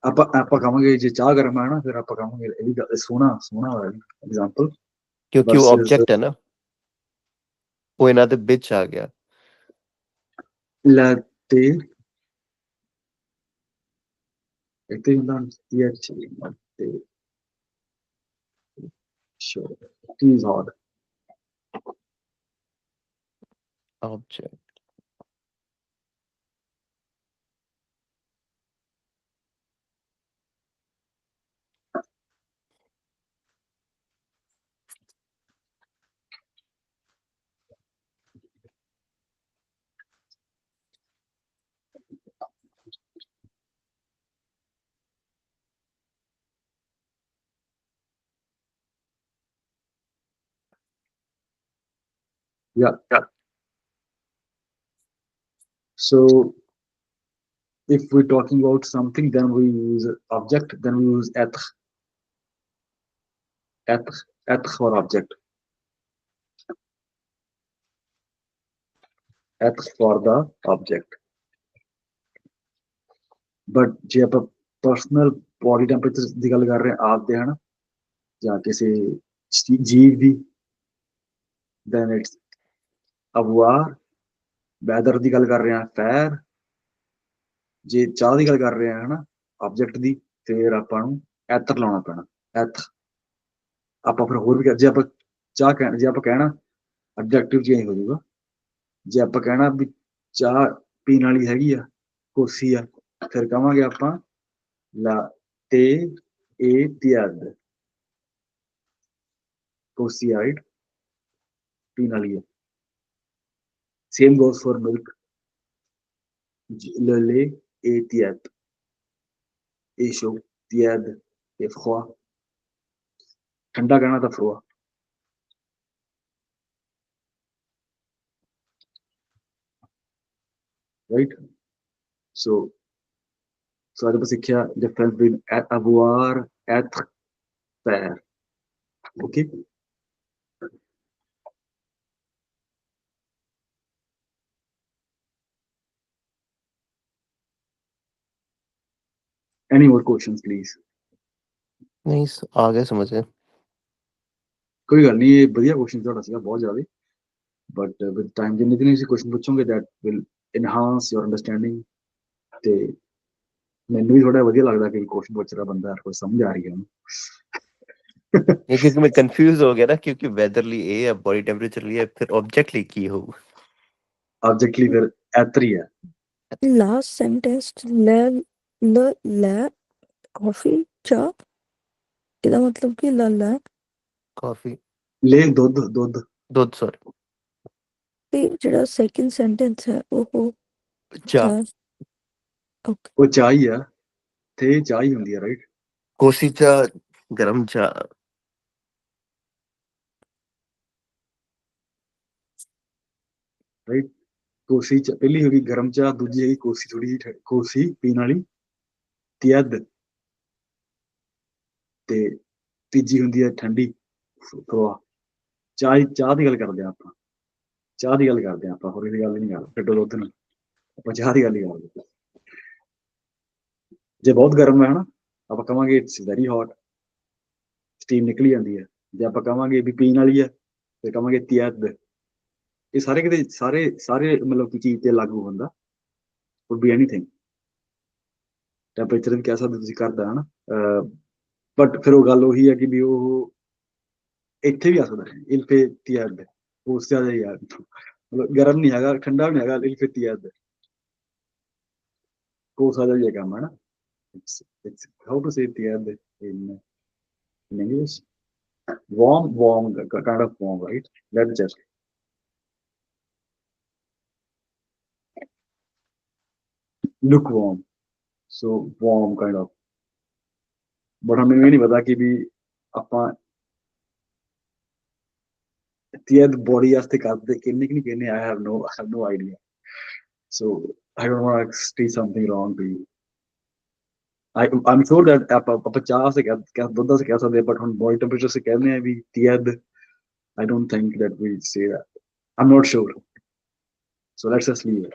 ਆਪਾਂ ਕਹਾਂਗੇ ਜੇ ਚਾਹ ਗਰਮ ਹੈ ਨਾ ਫਿਰ ਆਪਾਂ ਕਹਾਂਗੇ ਇਹ ਵੀ ਸੋਹਣਾ ਸੋਹਣਾ ਹੋਇਆ ਐਗਜ਼ਾਮਪਲ ਕਿਉਂਕਿ ਉਹ ਵਰਸਸ ਆਬਜੈਕਟ ਹੈ ਨਾ ਉਹ ਇਹਨਾਂ ਦੇ ਵਿੱਚ ਆ ਗਿਆ. latte ਇੱਥੇ ਹੁੰਦਾ th ਤੇ sure tea is hot. Object. Yeah. So if we're talking about something, then we use object, then we use être for object, être for the object. But ਜੇ ਆਪਾਂ ਪਰਸਨਲ ਬੋਡੀ ਟੈਂਪਰੇਚਰ ਦੀ ਗੱਲ ਕਰ ਰਹੇ ਹਾਂ ਆਪ ਦੇ ਹਨ ਜਾਂ ਕਿਸੇ ਜੀਵ ਦੀ, then it's avoir. ਵੈਦਰ ਦੀ ਗੱਲ ਕਰ ਰਹੇ ਹਾਂ faire. ਜੇ ਚਾਹ ਦੀ ਗੱਲ ਕਰ ਰਹੇ ਹਾਂ ਹਨਾ ਆਬਜੈਕਟ ਦੀ, ਫਿਰ ਆਪਾਂ ਨੂੰ être ਲਾਉਣਾ ਪੈਣਾ, être. ਆਪਾਂ ਫਿਰ ਹੋਰ ਵੀ ਜੇ ਆਪਾਂ ਚਾਹ ਕਹਿ ਜੇ ਆਪਾਂ ਕਹਿਣਾ ਐਡਜੈਕਟਿਵ ਚੇਂਜ ਹੋ ਜਾਊਗਾ। ਜੇ ਆਪਾਂ ਕਹਿਣਾ ਵੀ ਚਾਹ ਪੀਣ ਵਾਲੀ ਹੈਗੀ ਆ, ਕੋਸੀ ਆ, ਫਿਰ ਕਹਾਂਗੇ ਆਪਾਂ ਲਾ ਤੇ ਏ ਤਿਆਦ, ਕੋਸੀ ਰਾਈਟ, ਪੀਣ ਵਾਲੀ ਹੈ। Same goes for milk, le lait est tiède, et chaud, tiède et froid. ਠੰਡਾ ਕਹਿਣਾ ਤਾਂ froid, right? So ਅੱਜ ਆਪਾਂ ਸਿੱਖਿਆ difference between avoir, être, faire. Okay? Any more questions, please? ਨਹੀਂ ਆ ਗਿਆ ਸਮਝ ਹੈ। ਕੋਈ ਗੱਲ ਨਹੀਂ, ਇਹ ਵਧੀਆ ਕੁਐਸਚਨ ਤੁਹਾਡਾ ਸੀਗਾ ਬਹੁਤ ਜ਼ਿਆਦਾ, ਬਟ ਵਿਦ ਟਾਈਮ ਜਿੰਨੇ ਦਿਨ ਤੁਸੀਂ question ਪੁੱਛੋਗੇ that will enhance your understanding. ਤੇ ਮੈਨੂੰ ਵੀ ਥੋੜਾ ਵਧੀਆ ਲੱਗਦਾ ਕਿ ਕੁਐਸਚਨ ਪੁੱਛ ਰਿਹਾ ਬੰਦਾ ਕੋਈ ਸਮਝ ਆ ਰਹੀ ਹੈ ਉਹਨੂੰ। ਨਹੀਂ ਕਿਉਂਕਿ ਮੈਂ ਕਨਫਿਊਜ਼ ਹੋ ਗਿਆ ਨਾ, ਕਿਉਂਕਿ ਵੈਦਰ ਲਈ ਇਹ ਹੈ, ਬੋਡੀ ਟੈਂਪਰੇਚਰ ਲਈ ਹੈ, ਫਿਰ ਆਬਜੈਕਟ ਲਈ ਕੀ ਹੋਊ? ਆਬਜੈਕਟ ਲਈ ਫਿਰ ਐਤਰ ਹੀ ਹੈ। ਲਾਸਟ ਸੈਂਟੈਂਸ ਲੈ ਕਾਫੀ ਚਾਹ, ਇਹਦਾ ਮਤਲਬ ਕੀ ਲੈ ਕਾਫੀ, ਲੈ ਦੁੱਧ, ਦੁੱਧ, ਦੁੱਧ, ਸੌਰੀ। ਤੇ ਜਿਹੜਾ ਸੈਕਿੰਡ ਸੈਂਟੈਂਸ ਹੈ ਉਹ ਚਾਹ, ਓਕੇ। ਉਹ ਚਾਹ ਹੀ ਆ, ਤੇ ਚਾਹ ਹੀ ਹੁੰਦੀ ਹੈ ਰਾਈਟ। ਕੋਸੀ ਚਾਹ, ਗਰਮ ਚਾਹ। ਰਾਈਟ, ਕੋਸੀ ਚਾਹ ਪਹਿਲੀ ਹੋ ਗਈ ਗਰਮ ਚਾਹ, ਦੂਜੀ ਹੈਗੀ ਕੋਸੀ ਥੋੜੀ ਜਿਹੀ ਕੋਸੀ ਪੀਣ ਵਾਲੀ, ਤਿਆਦ, ਤੇ ਤੀਜੀ ਹੁੰਦੀ ਹੈ ਠੰਡੀ ਫਰੋਆ। ਚਾਹ ਦੀ ਗੱਲ ਕਰਦੇ ਹਾਂ ਆਪਾਂ, ਚਾਹ ਦੀ ਗੱਲ ਕਰਦੇ ਹਾਂ ਆਪਾਂ, ਹੋਰ ਇਹਦੀ ਗੱਲ ਨਹੀਂ ਕਰਦੇ ਛੱਡੋ ਦੁੱਧ ਨੂੰ, ਆਪਾਂ ਚਾਹ ਦੀ ਗੱਲ ਹੀ ਕਰਦੇ। ਜੇ ਬਹੁਤ ਗਰਮ ਹੈ ਹਨਾ ਆਪਾਂ ਕਹਾਂਗੇ ਇਟਸ ਵੈਰੀ ਹੌਟ, ਸਟੀਮ ਨਿਕਲੀ ਜਾਂਦੀ ਹੈ। ਜੇ ਆਪਾਂ ਕਹਾਂਗੇ ਵੀ ਪੀਣ ਵਾਲੀ ਹੈ ਫਿਰ ਕਹਾਂਗੇ ਤਿਆਦ। ਇਹ ਸਾਰੇ ਕਿਤੇ ਸਾਰੇ ਸਾਰੇ ਮਤਲਬ ਕਿ ਚੀਜ਼ ਤੇ ਲਾਗੂ ਹੁੰਦਾ, ਕੁਡ ਬੀ ਐਨੀਥਿੰਗ। ਟੈਂਪਰੇਚਰ ਵੀ ਕਹਿ ਸਕਦੇ ਤੁਸੀਂ ਕਰਦਾ ਹਨਾ, ਬਟ ਫਿਰ ਉਹ ਗੱਲ ਉਹੀ ਹੈ ਕਿ ਵੀ ਉਹ ਇੱਥੇ ਵੀ ਆ ਸਕਦਾ ਇਲਫੇ ਤਿਆਦ, ਉਸ ਜ਼ਿਆਦਾ ਯਾਰ ਮਤਲਬ ਗਰਮ ਨਹੀਂ ਹੈਗਾ ਠੰਡਾ ਵੀ ਨਹੀਂ ਹੈਗਾ, ਇਲਫੇ ਤਿਆਦ ਹੋ ਸਕਦਾ ਇਹ ਕੰਮ ਹੈ ਨਾ। It's how to say tiad in English? Warm, kind of warm, right? Let's just lukewarm. So warm kind of. But हमें ये नहीं पता कि भी ਆਪਾਂ tiad body वास्ते करते किन्ने कि नहीं किन्ने, I have no idea. So I don't want to say something wrong to you. I'm sure that ਆਪਾਂ ਚਾਹ से क्या ਦੁੱਧ से कह सकते हैं, but हम body temperature से कहने हैं भी tiad. I don't think that we say that. I'm not sure. So let's just leave it.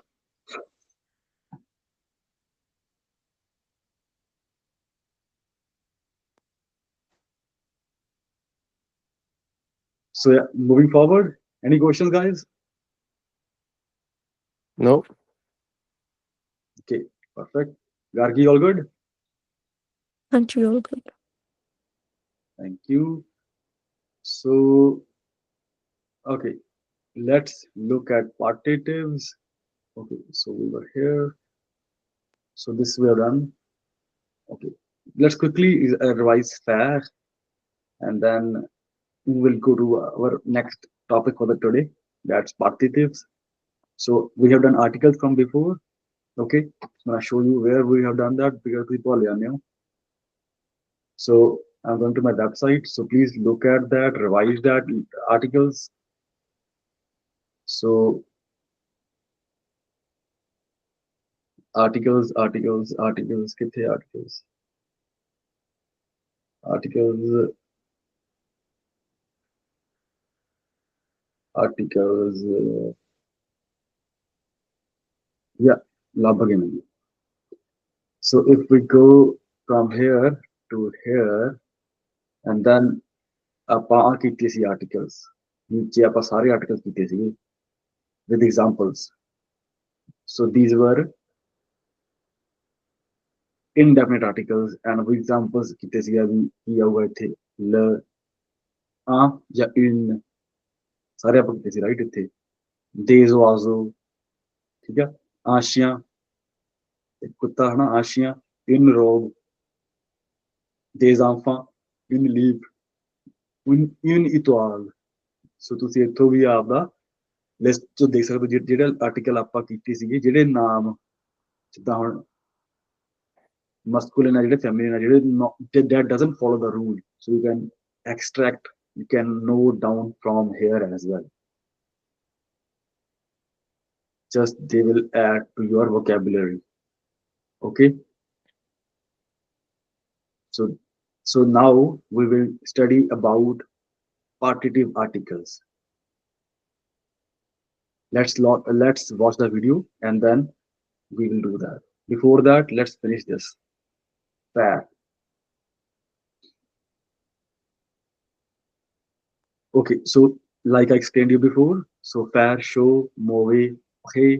So yeah, moving forward, any questions, guys? No. Okay, perfect. Gargi, all good? Actually, all good. Thank you. So, okay, let's look at partitives. Okay, so we were here. So this we have done. Okay, let's quickly revise fair, and then we will go to our next topic for the today. That's partitives. So we have done articles from before. Okay, I'm gonna show you where we have done that because people are new. So I'm going to my website. So please look at that, revise that articles. So articles, kithe articles, articles. Yeah, log again. So if we go from here to here, and then ਆਪਾਂ ਆ ਕੀਤੇ ਸੀ articles, ਨੀਚੇ ਆਪਾਂ ਸਾਰੇ articles ਕੀਤੇ ਸੀ with examples. So these were indefinite articles and with examples ਕੀਤੇ ਸੀ ਵੀ ਕੀ ਆਊਗਾ ਇੱਥੇ ਲ ਆ ਜਾਂ in ਸਾਰੇ ਆਪਾਂ ਕੀਤੇ ਸੀ ਰਾਈਟ ਇੱਥੇ des oiseaux ਠੀਕ ਆ ਆਸ਼ੀਆਂ ਇੱਕ ਕੁੱਤਾ ਹਨਾ ਆਸ਼ੀਆਂ in robe des enfants in livre in étoile. ਸੋ ਤੁਸੀਂ ਇੱਥੋਂ ਵੀ ਆਪਦਾ ਲਿਸਟ ਚੋਂ ਦੇਖ ਸਕਦੇ ਹੋ ਜਿਹੜੇ ਆਰਟੀਕਲ ਆਪਾਂ ਕੀਤੇ ਸੀਗੇ ਜਿਹੜੇ ਨਾਮ ਜਿੱਦਾਂ ਹੁਣ masculine are ਜਿਹੜੇ feminine are ਜਿਹੜੇ that doesn't follow the rule, so you can extract, you can note down from here as well. Just they will add to your vocabulary. Okay, so now we will study about partitive articles. Let's watch the video and then we will do that. Before that, let's finish this fair. Okay, so like I explained you before, so fair show move okay.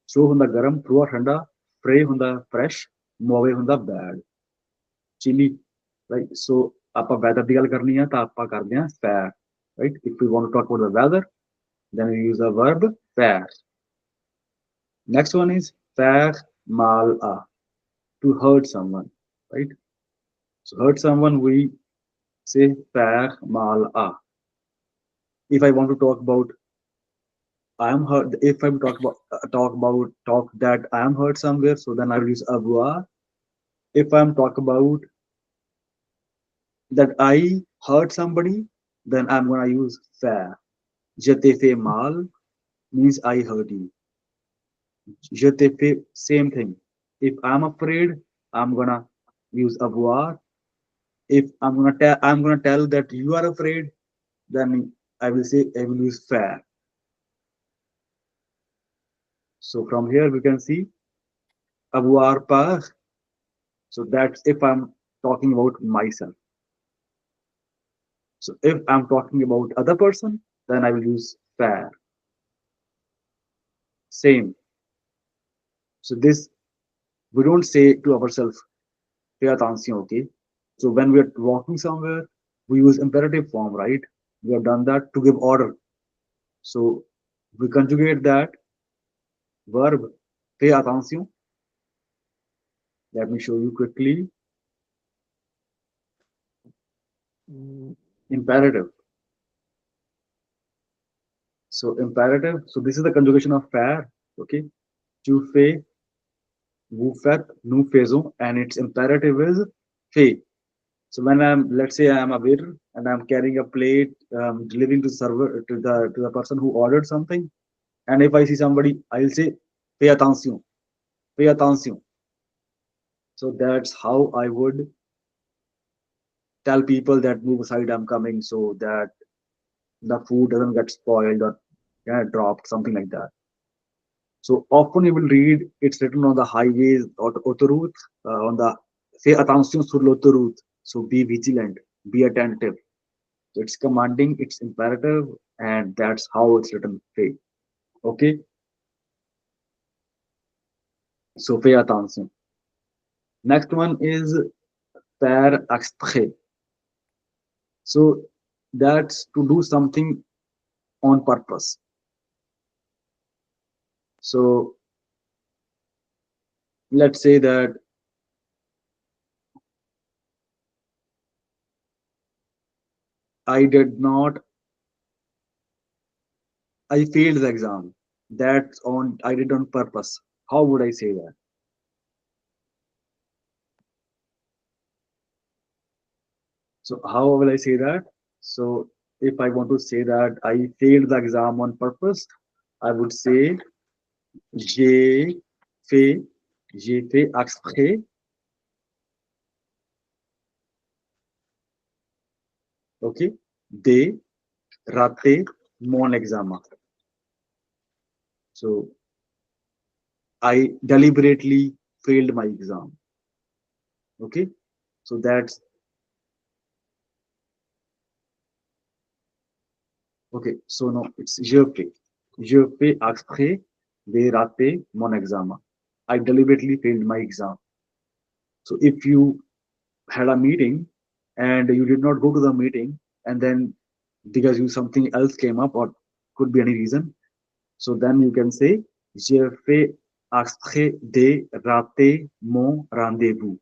Show ਹੁੰਦਾ ਗਰਮ ਪ੍ਰੂਆ ਠੰਡਾ ਫਰੇ ਹੁੰਦਾ fresh ਮੋਵੇ ਹੁੰਦਾ bed chilli right so ਆਪਾਂ weather ਦੀ ਗੱਲ ਕਰਨੀ ਆ ਤਾਂ ਆਪਾਂ ਕਰਦੇ ਆ ਫੈਰ right if you want to talk about the weather then we use the verb faire. Next one is faire mal a, to hurt someone, right? So hurt someone we say faire mal a. If I want to talk about I am hurt, if I'm talk that I am hurt somewhere, so then I will use avoir. If I'm talk about that I hurt somebody, then I'm gonna use faire. Je t'ai fait mal means I hurt you. Je t'ai fait same thing. If I'm afraid, I'm gonna use avoir. If I'm gonna tell that you are afraid, then I will use faire. So from here we can see avoir par. So that's if I'm talking about myself. So if I'm talking about other person, then I will use faire. Same. So this we don't say to ourselves, pay attention, okay? So when we are walking somewhere, we use imperative form, right? We have done that to give order. So we conjugate that verb, pay attention. Let me show you quickly. Imperative. So imperative. So this is the conjugation of faire, okay? Tu fais, vous faites, nous faisons, and its imperative is fait. So when let's say I'm a waiter and I'm carrying a plate, delivering to server to the person who ordered something, and if I see somebody, I'll say, pay attention, pay attention. So that's how I would tell people that move aside, I'm coming, so that the food doesn't get spoiled or dropped, something like that. So often you will read it's written on the highways or autoroute, on the pay attention sur l'autoroute. So be vigilant, be attentive. So it's commanding, it's imperative, and that's how it's written. Pay. Okay. So pay attention. Next one is faire exprès. So that's to do something on purpose. So let's say that I did not, I failed the exam. That's on, I did on purpose. How would I say that? So how will I say that? So if I want to say that I failed the exam on purpose, I would say j'ai fait, j'ai fait exprès, okay, de rater mon examen. So I deliberately failed my exam. Okay, so that's okay. So no, it's je fais exprès de rater mon examen. I deliberately failed my exam. So if you had a meeting and you did not go to the meeting, and then because you something else came up or could be any reason, so then you can say j'ai fait exprès de rater mon rendez-vous.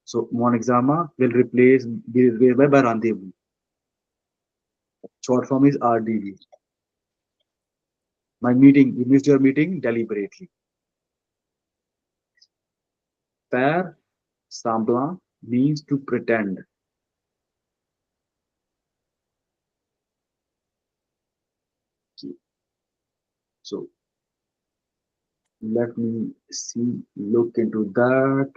So mon examen will be replaced by rendezvous. Short form is RDV. My meeting, you missed your meeting deliberately. Faire semblant means to pretend. So let me see, look into that.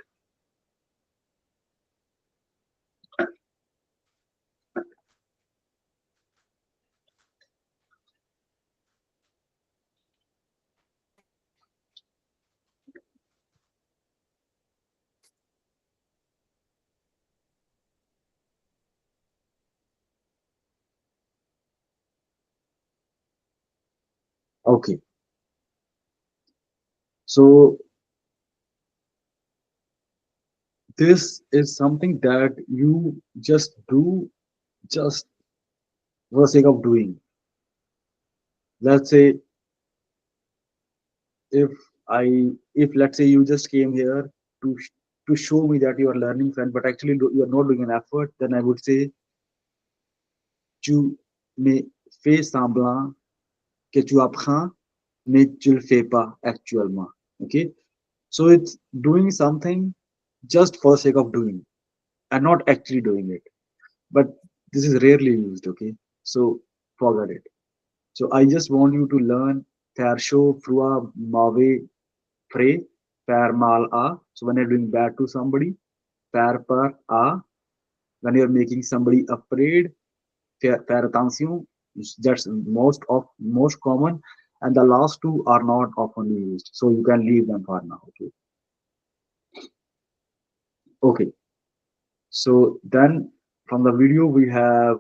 Okay. So this is something that you just do just for the sake of doing. Let's say if if let's say you just came here to to show me that you are learning French, but actually you are not doing an effort, then I would say tu me fais semblant que tu apprends, mais tu le fais pas actuellement. Okay, so it's doing something just for the sake of doing and not actually doing it. But this is rarely used. Okay, so forget it. So I just want you to learn faire chaud, froid, mauvais, frais, faire mal à. So when you're doing bad to somebody, faire peur à. When you're making somebody afraid, faire attention. That's most common, and the last two are not often used. So you can leave them for now. Okay. Okay. So then from the video we have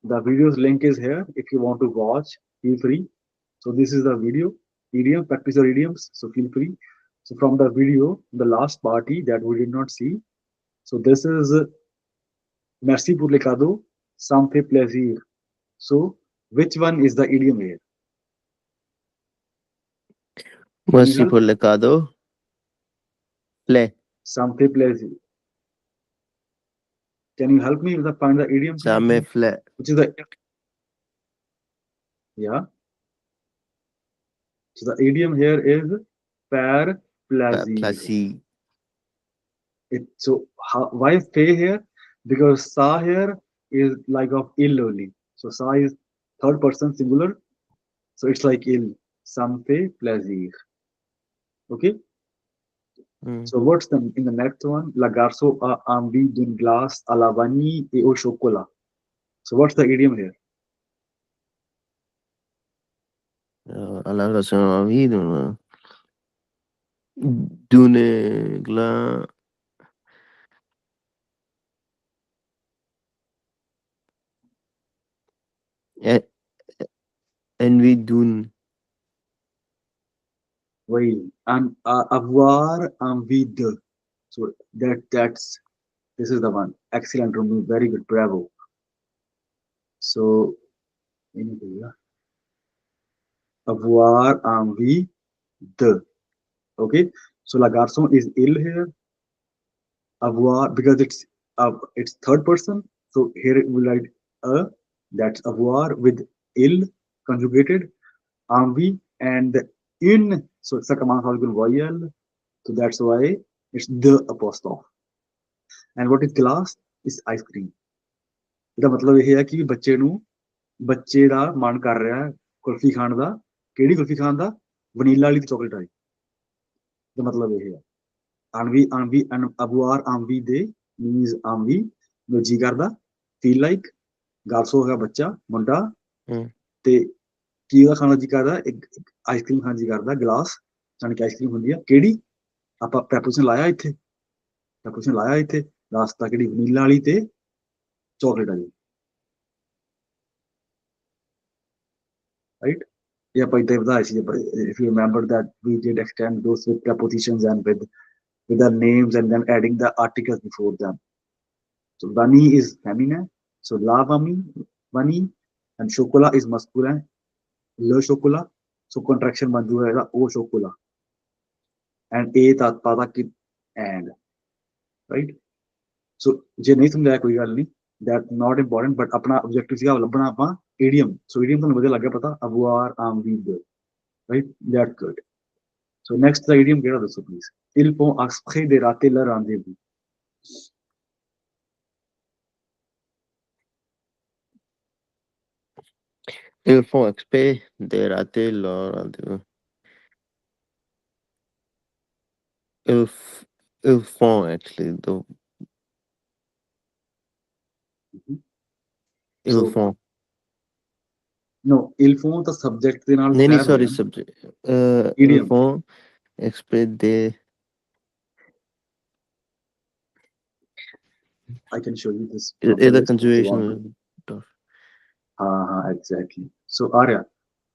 the video's link is here. If you want to watch, feel free. So this is the video, idiom, practice your idioms. So feel free. So from the video, the last party that we did not see. So this is merci pour les cadeaux, ça me fait plaisir. So which one is the idiom here? Can you Merci help? pour le cadeau. Play. Ça me fait plaisir. Can you help me with the find the idiom, Ça please? me fait Which is the yeah. So the idiom here is faire plaisir. plaisir. It so how, why fait here? Because sa here is like of ill only. So sa is third person singular. So it's like ill. Ça me fait plaisir. Okay. Mm. So what's the in the next one? La garçon a envie d'une glace à la vanille et au chocolat. So what's the idiom here? alla cosa vedono dune gla e- envy dune Oui, avoir envie de. So that's this is the one. Excellent, Rumi. Very good. Bravo. So anything, yeah. Avoir, envie, de. Okay. So la garçon is ill here. Avoir, because it's third person. So here it will write a. That's avoir with il conjugated. Envie and the in. So it's a command soluble vowel. So that's why it's the apostrophe. And what is glass? Is ice cream. ਇਹਦਾ ਮਤਲਬ ਇਹ ਹੈ ਕਿ ਬੱਚੇ ਦਾ ਮਨ ਕਰ ਰਿਹਾ ਹੈ ਕੁਲਫੀ ਖਾਣ ਦਾ। ਕਿਹੜੀ ਕੁਲਫੀ ਖਾਣ ਦਾ? ਵਨੀਲਾ ਵਾਲੀ ਤੇ ਚਾਕਲੇਟ ਵਾਲੀ। ਦਾ ਮਤਲਬ ਇਹ ਹੈ। ਅਣਵੀ ਅਬੂਆਰ ਆਮਵੀ ਦੇ ਮੀਨਸ ਆਮਵੀ ਨੂੰ ਜੀ ਕਰਦਾ ਫੀਲ ਲਾਈਕ। ਗਾਰਸੋ ਹੈਗਾ ਬੱਚਾ ਮੁੰਡਾ ਤੇ ਕੀ ਉਹਦਾ ਖਾਣਾ ਜੀ ਕਰਦਾ? ਇੱਕ ਆਈਸਕ੍ਰੀਮ ਖਾਣ ਜੀ ਕਰਦਾ। ਗਲਾਸ ਜਾਣੀ ਕਿ ਆਈਸਕ੍ਰੀਮ ਹੁੰਦੀ ਆ ਕਿਹੜੀ? ਆਪਾਂ ਪ੍ਰੈਪੋਜੀਸ਼ਨ ਲਾਇਆ ਇੱਥੇ ਲਾਸਟ ਤੱਕ ਕਿਹੜੀ? ਵਨੀਲਾ ਵਾਲੀ ਤੇ ਚਾਕਲੇਟ ਵਾਲੀ। right? Yeah, but if you remember that we did extend those with prepositions and with the names and then adding the articles before them. So Vani is feminine. So La Vani, and Shokola is masculine. Le Shokola. So contraction bandu hai O Shokola. And A Tatpada Kid and. Right? So je nahi samjhaya koi gal nahi. That's not important, but अपना objective सीखा लबना अपना idiom. So idiom तो मुझे लगा पता avoir, envie, right? That's good. So next the idiom get also please. Ils font exprès de rater leur rendez-vous. Ils font exprès de rater leur rendez-vous. Ils font actually though. Ils So font. no, ils font the subject ਦੇ ਨਾਲ नहीं faire sorry ਹੋਇਆ। subject. Ils Idiom. font exprès de. I can show you this The from the list if you conjugation want is to. tough. Exactly. So Arya,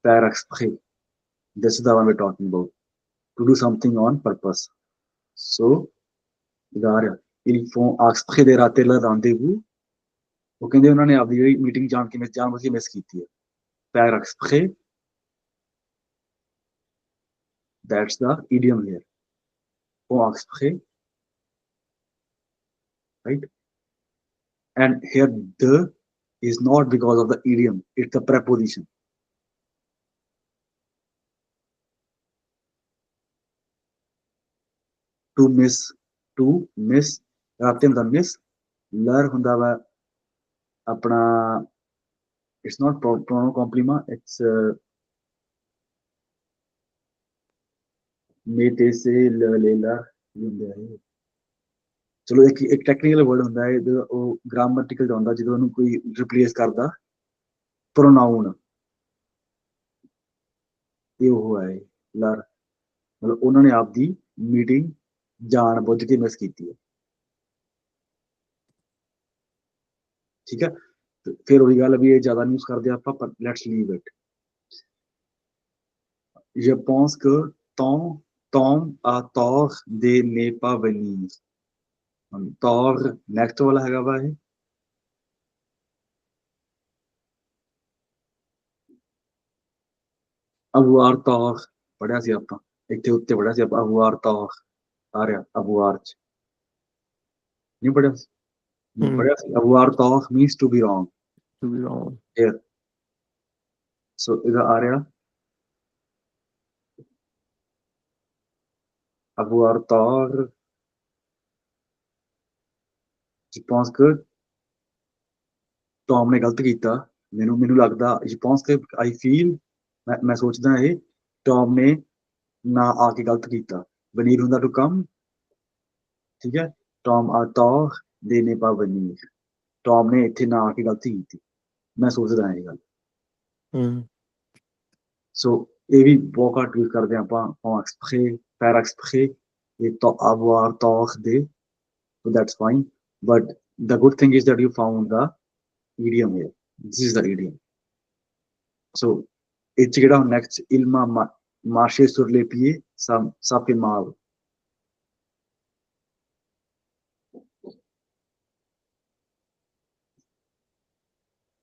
faire exprès. This is the one we're talking about. To do something on purpose. So Arya, ils font exprès de rater leur rendez-vous. ਉਹ ਕਹਿੰਦੇ ਉਹਨਾਂ ਨੇ ਆਪਦੀ ਜਿਹੜੀ meeting ਜਾਣ ਕੇ miss ਕੀਤੀ ਹੈ। faire exprès. That's the idiom here. Font exprès. Right? And here the is not because of the idiom, it's the preposition. To miss ਰਾਤੇ ਹੁੰਦਾ miss, ਲਰ ਹੁੰਦਾ ਵਾ ਆਪਣਾ it's not pronoun complement, it's ਮੇਤੇ ਸੇ ਲੇਲਾ ਹੁੰਦਾ ਹੈ। ਚਲੋ ਇੱਕ ਟੈਕਨੀਕਲ ਵਰਡ ਹੁੰਦਾ ਹੈ ਜਦੋਂ ਉਹ ਗ੍ਰਾਮੈਟਿਕਲ ਦਾ ਹੁੰਦਾ ਜਦੋਂ ਉਹਨੂੰ ਕੋਈ ਰਿਪਲੇਸ ਕਰਦਾ ਪ੍ਰੋਨਾਊਨ। ਇਹ ਉਹ ਹੈ ਲਰ, ਮਤਲਬ ਉਹਨਾਂ ਨੇ ਆਪਦੀ ਮੀਟਿੰਗ ਜਾਣ ਬੁੱਝ ਕੇ ਮਿਸ ਕੀਤੀ ਹੈ। ਠੀਕ ਹੈ, ਫਿਰ ਉਹੀ ਗੱਲ ਵੀ ਇਹ ਜ਼ਿਆਦਾ ਯੂਜ਼ ਕਰਦੇ ਆਪਾਂ, ਪਰ let's leave it. Je pense que Tom a tort de ne pas venir. Tort next ਵਾਲਾ ਹੈਗਾ ਵਾ ਇਹ। avoir tort ਪੜਿਆ ਸੀ ਆਪਾਂ ਇੱਥੇ ਉੱਤੇ ਪੜਿਆ ਸੀ ਆਪਾਂ avoir tort ਆ ਰਿਹਾ avoir ਚ ਨਹੀਂ ਪੜਿਆ ਸੀ? ਪੜਿਆ ਸੀ avoir tort means to be wrong. To be wrong. Here. So ਇਹਦਾ ਆ ਰਿਹਾ avoir tort. Je pense que Tom ਨੇ ਗਲਤ ਕੀਤਾ। ਮੈਨੂੰ ਲੱਗਦਾ je pense que I feel ਮੈਂ ਸੋਚਦਾ ਇਹ ਟੌਮ ਨੇ ਨਾ ਆ ਕੇ ਗਲਤ ਕੀਤਾ। ਵਨੀਰ ਹੁੰਦਾ to come, ਠੀਕ ਹੈ। ਟੌਮ ਆ tort de ne pas venir. Tom ਨੇ ਇੱਥੇ ਨਾ ਆ ਕੇ ਗਲਤੀ ਕੀਤੀ। ਮੈਂ ਸੋਚਦਾ ਇਹ ਗੱਲ। ਸੋ ਇਹ ਵੀ ਬਹੁਤ ਘੱਟ ਯੂਜ਼ ਕਰਦੇ ਆਪਾਂ en exprès, faire exprès et avoir tort de. So that's fine. But the good thing is that you found the idiom here. This is the idiom. So it's ਜਿਹੜਾ next il m'a marché sur les pieds ça fait mal.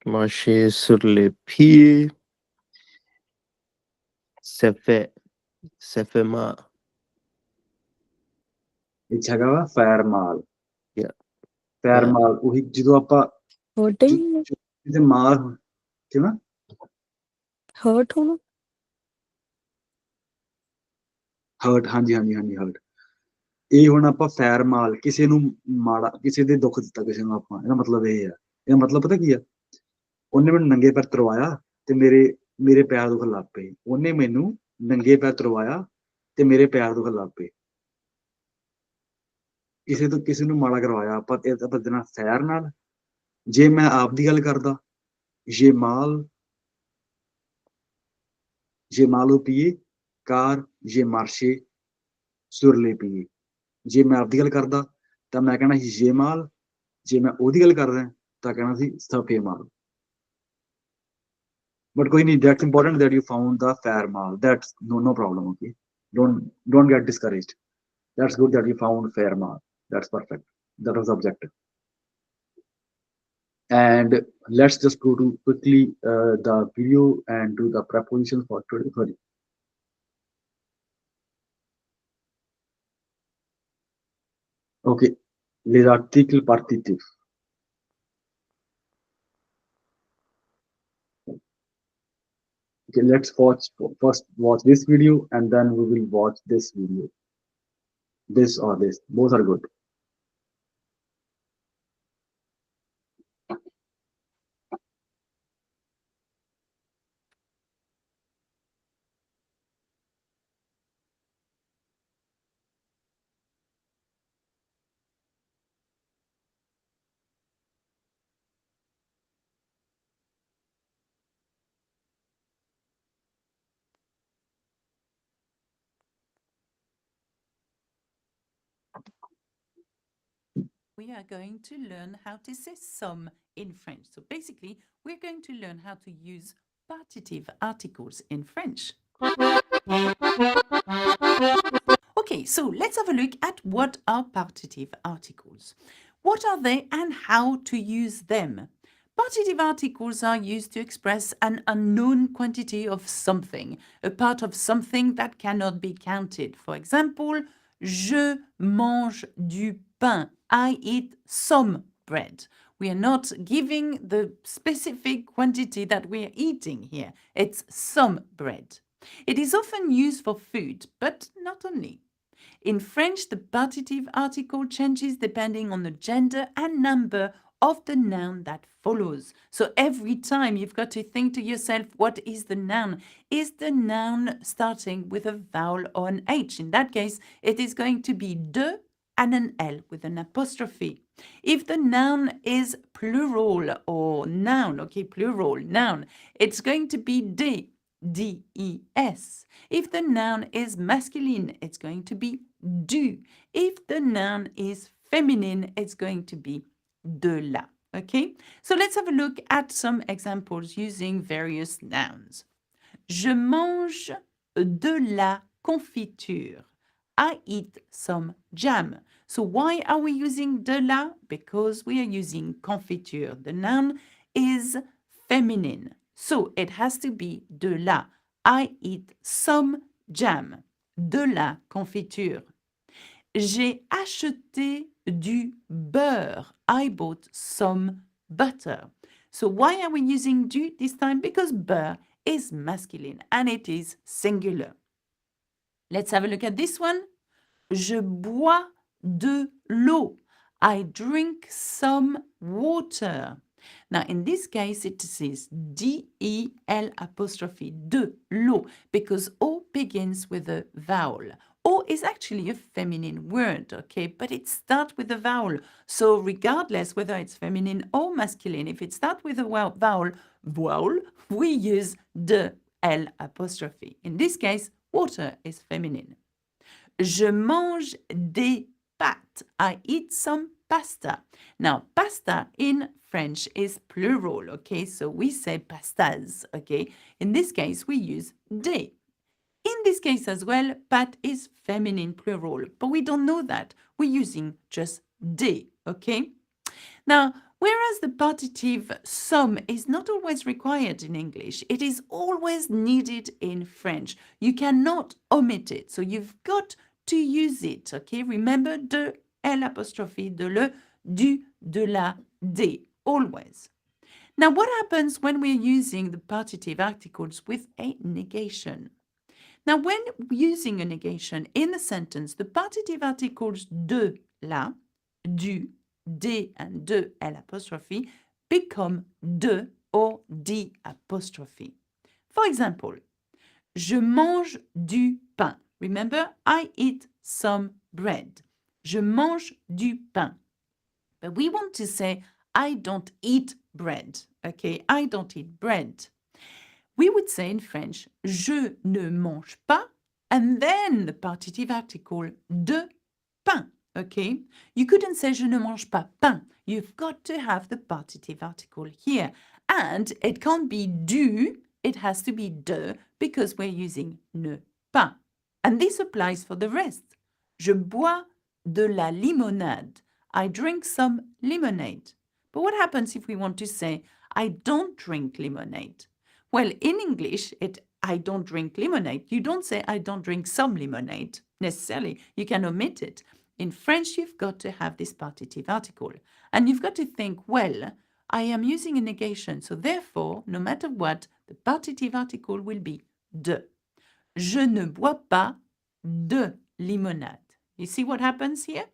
Marcher sur les pieds. Ça fait, ça fait mal. ਇਹ ਹੈਗਾ ਵਾ ਫੈਰ ਮਾਲ Yeah. ਫੈਰ Yeah. ਮਾਲ ਉਹੀ ਜਦੋਂ ਆਪਾਂ Hurting? ਜਿਹਦੇ ਮਾਲ ਕਿਵੇਂ Hurt ਹੋਣਾ? ਹਰਟ ਹਾਂਜੀ ਹਾਂਜੀ ਹਾਂਜੀ ਹਰਟ ਇਹ ਹੁਣ ਆਪਾਂ ਫੈਰ ਮਾਲ ਕਿਸੇ ਨੂੰ ਮਾੜਾ ਕਿਸੇ ਦੇ ਦੁੱਖ ਦਿੱਤਾ ਕਿਸੇ ਨੂੰ ਆਪਾਂ ਇਹਦਾ ਮਤਲਬ ਇਹ ਆ ਇਹਦਾ ਮਤਲਬ ਪਤਾ ਕੀ ਆ ਉਹਨੇ ਮੈਨੂੰ ਨੰਗੇ ਪੈਰ ਤੁਰਵਾਇਆ ਤੇ ਮੇਰੇ ਮੇਰੇ ਪੈਰ ਦੁਖਣ ਲੱਗ ਪਏ ਉਹਨੇ ਮੈਨੂੰ ਨੰਗੇ ਪੈਰ ਤੁਰਵਾਇਆ ਤੇ ਮੇਰੇ ਪੈਰ ਦੁਖਣ ਲੱਗ ਪਏ ਕਿਸੇ ਤੋਂ ਕਿਸੇ ਨੂੰ ਮਾੜਾ ਕਰਵਾਇਆ ਆਪਾਂ ਆਪਾਂ ਦੇਣਾ ਫੈਰ ਨਾਲ ਜੇ ਮੈਂ ਆਪ ਦੀ ਗੱਲ ਕਰਦਾ ਜੇ ਮਾਲ ਜੇ ਮਾਲੋ ਪੀਏ ਕਾਰ ਜੇ ਮਾਰਸ਼ੇ ਸੁਰਲੇ ਪੀਏ ਜੇ ਮੈਂ ਆਪਦੀ ਗੱਲ ਕਰਦਾ ਤਾਂ ਮੈਂ ਕਹਿਣਾ ਸੀ ਜੇ ਮਾਲ ਜੇ ਮੈਂ ਉਹਦੀ ਗੱਲ ਕਰਦਾ ਤਾਂ ਕਹਿਣਾ ਸੀ ਸਫੇ ਮਾਲ but ਕੋਈ ਨਹੀਂ that's important that you found the fair mal that's no problem okay don't get discouraged that's good that you found fair mal that's perfect that was the objective and let's just go to quickly the video and do the prepositions for today sorry okay les articles partitifs okay let's watch first watch this video and then we will watch this video this or this both are good we are going to learn how to say some in French. So basically, we're going to learn how to use partitive articles in French. Okay, so let's have a look at what are partitive articles. What are they and how to use them? Partitive articles are used to express an unknown quantity of something, a part of something that cannot be counted. For example, je mange du pain. I eat some bread. We are not giving the specific quantity that we are eating here. It's some bread. It is often used for food, but not only. In French, the partitive article changes depending on the gender and number of the noun that follows. So every time you've got to think to yourself, what is the noun? Is the noun starting with a vowel or an H? In that case, it is going to be de and an L with an apostrophe. If the noun is plural or noun, okay, plural, noun, it's going to be des, D-E-S. If the noun is masculine, it's going to be du. If the noun is feminine, it's going to be de la. Okay, so let's have a look at some examples using various nouns. Je mange de la confiture. I eat some jam. So why are we using de la? Because we are using confiture. The noun is feminine. So it has to be de la. I eat some jam. De la confiture. J'ai acheté du beurre. I bought some butter. So why are we using du this time? Because beurre is masculine and it is singular. Let's have a look at this one. Je bois de l'eau. I drink some water. Now, in this case, it says D-E-L apostrophe, de l'eau, because O begins with a vowel. O is actually a feminine word, okay, but it starts with a vowel. So regardless whether it's feminine or masculine, if it starts with a vowel, we use de L apostrophe. In this case, water is feminine. Je mange des pâtes. I eat some pasta. Now, pasta in French is plural, okay? So we say pastas, okay? In this case, we use des. In this case as well, pâte is feminine plural, but we don't know that. We're using just des, okay? Now, Whereas the partitive some is not always required in English, it is always needed in French. You cannot omit it, so you've got to use it, okay? Remember de, l'apostrophe, de le, du, de la, des, always. Now, what happens when we're using the partitive articles with a negation? Now, when using a negation in a sentence, the partitive articles de, la, du, des, and de, l'apostrophe become de or di apostrophe. For example, je mange du pain. Remember, I eat some bread. Je mange du pain. But we want to say, I don't eat bread. Okay, I don't eat bread. We would say in French, je ne mange pas, and then the partitive article de pain. Okay, you couldn't say je ne mange pas pain. You've got to have the partitive article here. And it can't be du, it has to be de, because we're using ne pas. And this applies for the rest. Je bois de la limonade. I drink some lemonade. But what happens if we want to say, I don't drink lemonade? Well, in English, I don't drink lemonade. You don't say, I don't drink some lemonade, necessarily. You can omit it. In French, you've got to have this partitive article. And you've got to think, well, I am using a negation, so therefore, no matter what, the partitive article will be de. Je ne bois pas de limonade. You see what happens here?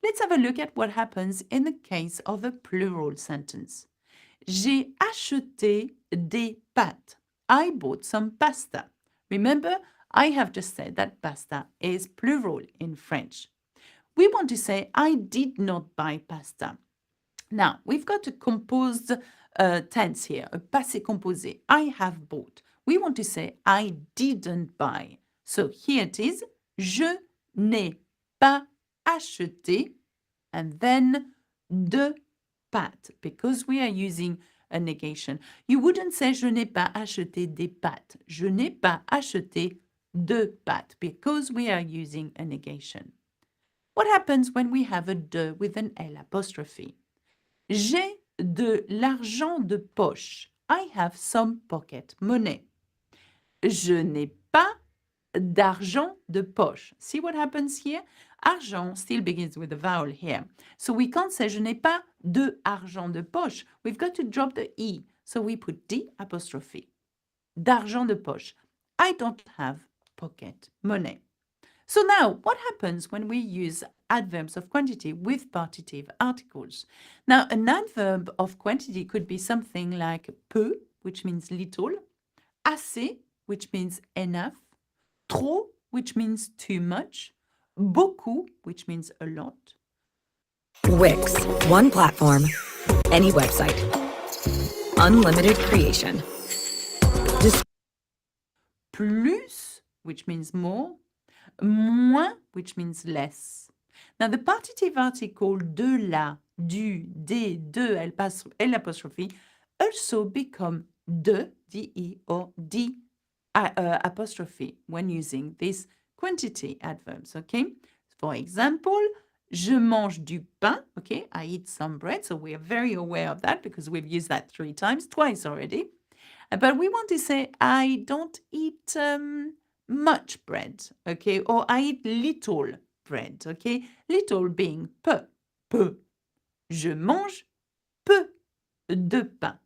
Let's have a look at what happens in the case of a plural sentence. J'ai acheté des pâtes. I bought some pasta. Remember, I have just said that pasta is plural in French. We want to say, I did not buy pasta. Now, we've got a composed tense here, a passé composé. I have bought. We want to say, I didn't buy. So here it is, je n'ai pas acheté, and then de pâtes, because we are using a negation. You wouldn't say, je n'ai pas acheté des pâtes. Je n'ai pas acheté de pâtes, because we are using a negation. What happens when we have a de with an L apostrophe? J'ai de l'argent de poche. I have some pocket money. Je n'ai pas d'argent de poche. See what happens here? Argent still begins with a vowel here. So we can't say je n'ai pas de argent de poche. We've got to drop the E. So we put D apostrophe. D'argent de poche. I don't have pocket money. So now, what happens when we use adverbs of quantity with partitive articles? Now, an adverb of quantity could be something like peu, which means little, assez, which means enough, trop, which means too much, beaucoup, which means a lot. Wix, one platform, any website, unlimited creation. Plus, which means more, moins, which means less. Now, the partitive article de la, du, des, de, l'apostrophe also become de, de, or di apostrophe when using these quantity adverbs, okay? For example, je mange du pain, okay? I eat some bread, so we are very aware of that because we've used that twice already. But we want to say, I don't eat much bread, okay? Or I eat little bread, okay? Little being peu. Je mange peu de pain,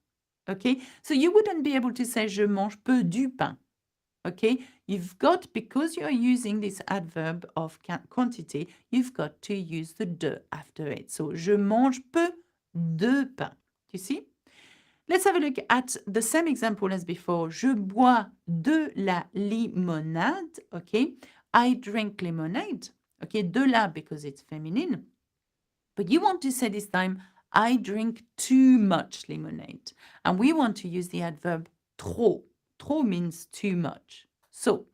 okay? So you wouldn't be able to say je mange peu du pain, okay? You've got, because you're using this adverb of quantity, you've got to use the de after it. So je mange peu de pain, you see? Let's have a look at the same example as before. Je bois de la limonade. Okay, I drink lemonade. Okay, de la because it's feminine. But you want to say this time, I drink too much lemonade. And we want to use the adverb trop. Trop means too much. So,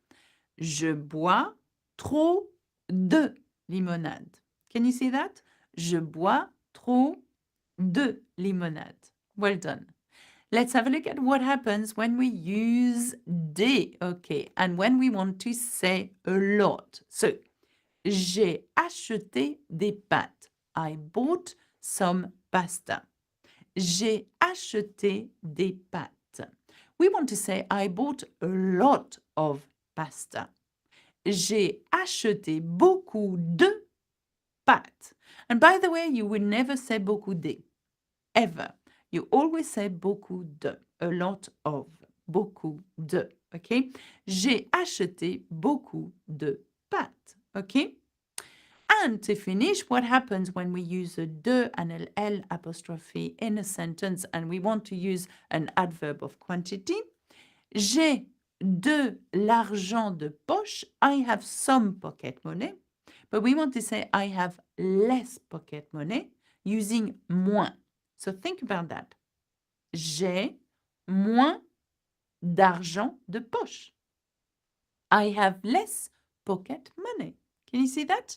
je bois trop de limonade. Can you see that? Je bois trop de limonade. Well done. Let's have a look at what happens when we use des, okay, and when we want to say a lot. So, j'ai acheté des pâtes. I bought some pasta. J'ai acheté des pâtes. We want to say I bought a lot of pasta. J'ai acheté beaucoup de pâtes. And by the way, you will never say beaucoup de, ever. You always say beaucoup de, a lot of, beaucoup de, okay? J'ai acheté beaucoup de pâtes, okay? And to finish, what happens when we use a de and an L apostrophe in a sentence and we want to use an adverb of quantity? J'ai de l'argent de poche. I have some pocket money. But we want to say I have less pocket money using moins. So think about that. J'ai moins d'argent de poche. I have less pocket money. Can you see that?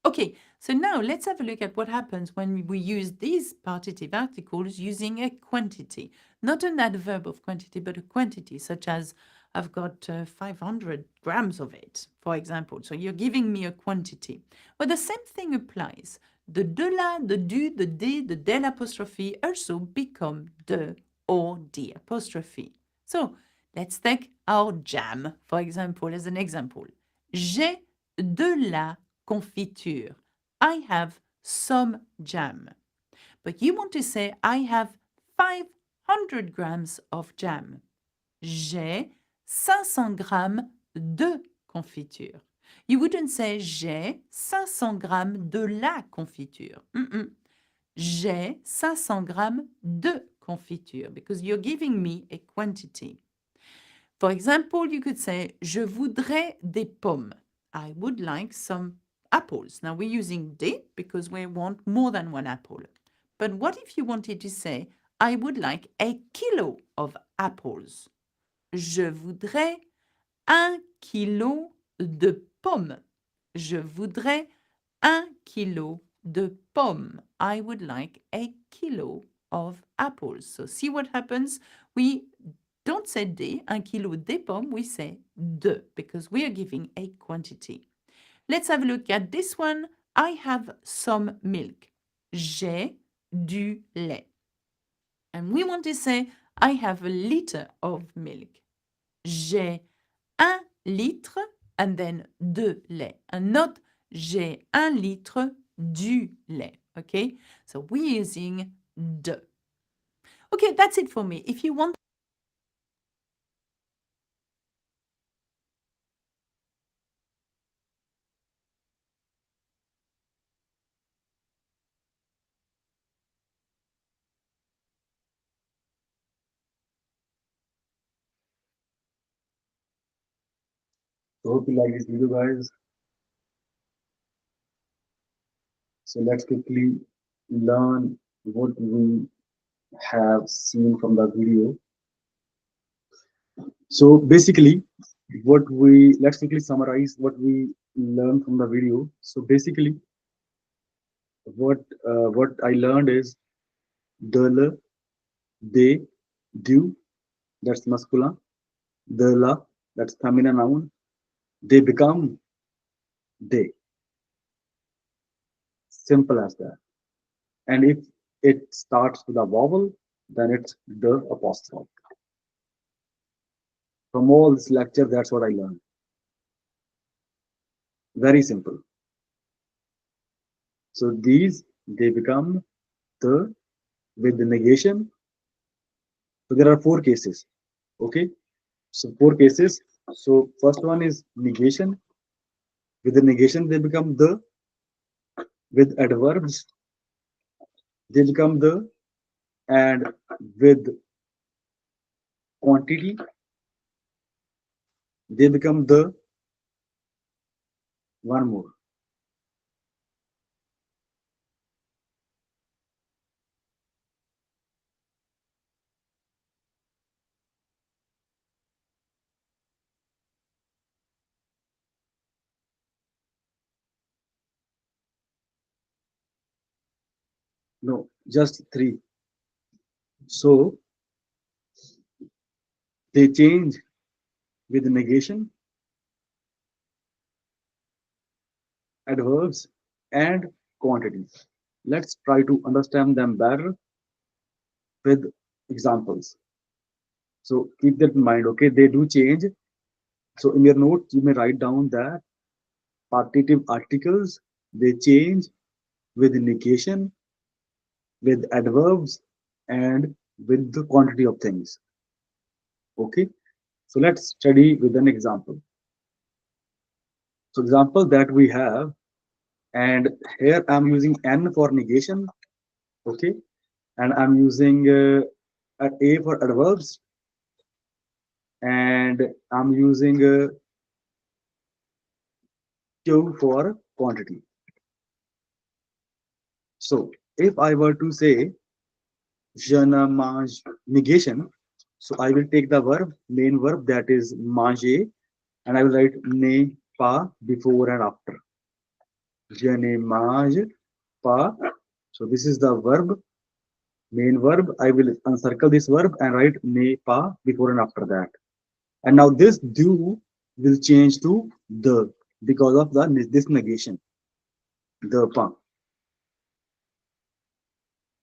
Okay, so now let's have a look at what happens when we use these partitive articles using a quantity. Not an adverb of quantity, but a quantity, such as I've got 500 grams of it, for example. So you're giving me a quantity. Well, the same thing applies. The de la, the du, the de, the del apostrophe also become de or the apostrophe. So let's take our jam, for example, as an example. J'ai de la confiture. I have some jam. But you want to say, I have 500 grams of jam. J'ai 500 grammes de confiture. You wouldn't say, j'ai 500 grammes de la confiture. J'ai 500 grammes de confiture because you're giving me a quantity. For example, you could say, je voudrais des pommes. I would like some apples. Now we're using des because we want more than one apple. But what if you wanted to say, I would like a kilo of apples? Je voudrais 1 kilo de pommes. Je voudrais 1 kilo de pommes. I would like a kilo of apples. So see what happens? We don't say des, 1 kilo des pommes, we say de because we are giving a quantity. Let's have a look at this one. I have some milk. J'ai du lait. And we want to say, I have a liter of milk. J'ai 1 litre and then de lait. And not j'ai 1 litre du lait. Okay? So we're using de. Okay, that's it for me. If you want So hope you like this video, guys. So let's quickly learn what we have seen from the video. So basically, let's quickly summarize what we learned from the video. So basically, what I learned is de le, they, do, that's masculine, de la, that's feminine noun, they become they. Simple as that. And if it starts with a vowel, then it's the apostrophe. From all this lecture, that's what I learned. Very simple. So these, they become the with the negation. So there are 4 cases. Okay. So 4 cases. So first one is negation. With the negation, they become the. With adverbs, they become the. And with quantity, they become the. One more. No, just 3. So they change with negation, adverbs, and quantities. Let's try to understand them better. with examples. So keep that in mind. Okay, they do change. So in your notes, you may write down that partitive articles, they change with negation, with adverbs, and with the quantity of things. Okay, so let's study with an example. So example that we have, and here I'm using n for negation. Okay, and I'm using a for adverbs, and I'm using q for quantity. So if I were to say je ne mange negation, so I will take the verb, main verb, that is manger, and I will write ne pas before and after. Je ne mange pas. So this is the verb, main verb. I will encircle this verb and write ne pas before and after that. And now this do will change to the, because of the this negation, the pas.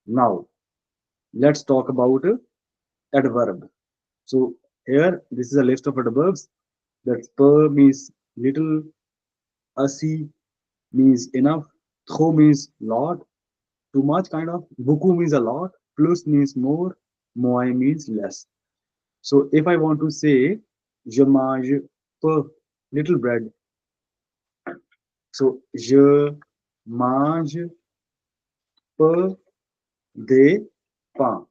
Now let's talk about adverb. So here this is a list of adverbs. That per means little, asi means enough, trop means lot, too much kind of, beaucoup means a lot, plus means more, moins means less. So if I want to say je mange peu little bread, so je mange peu de pain.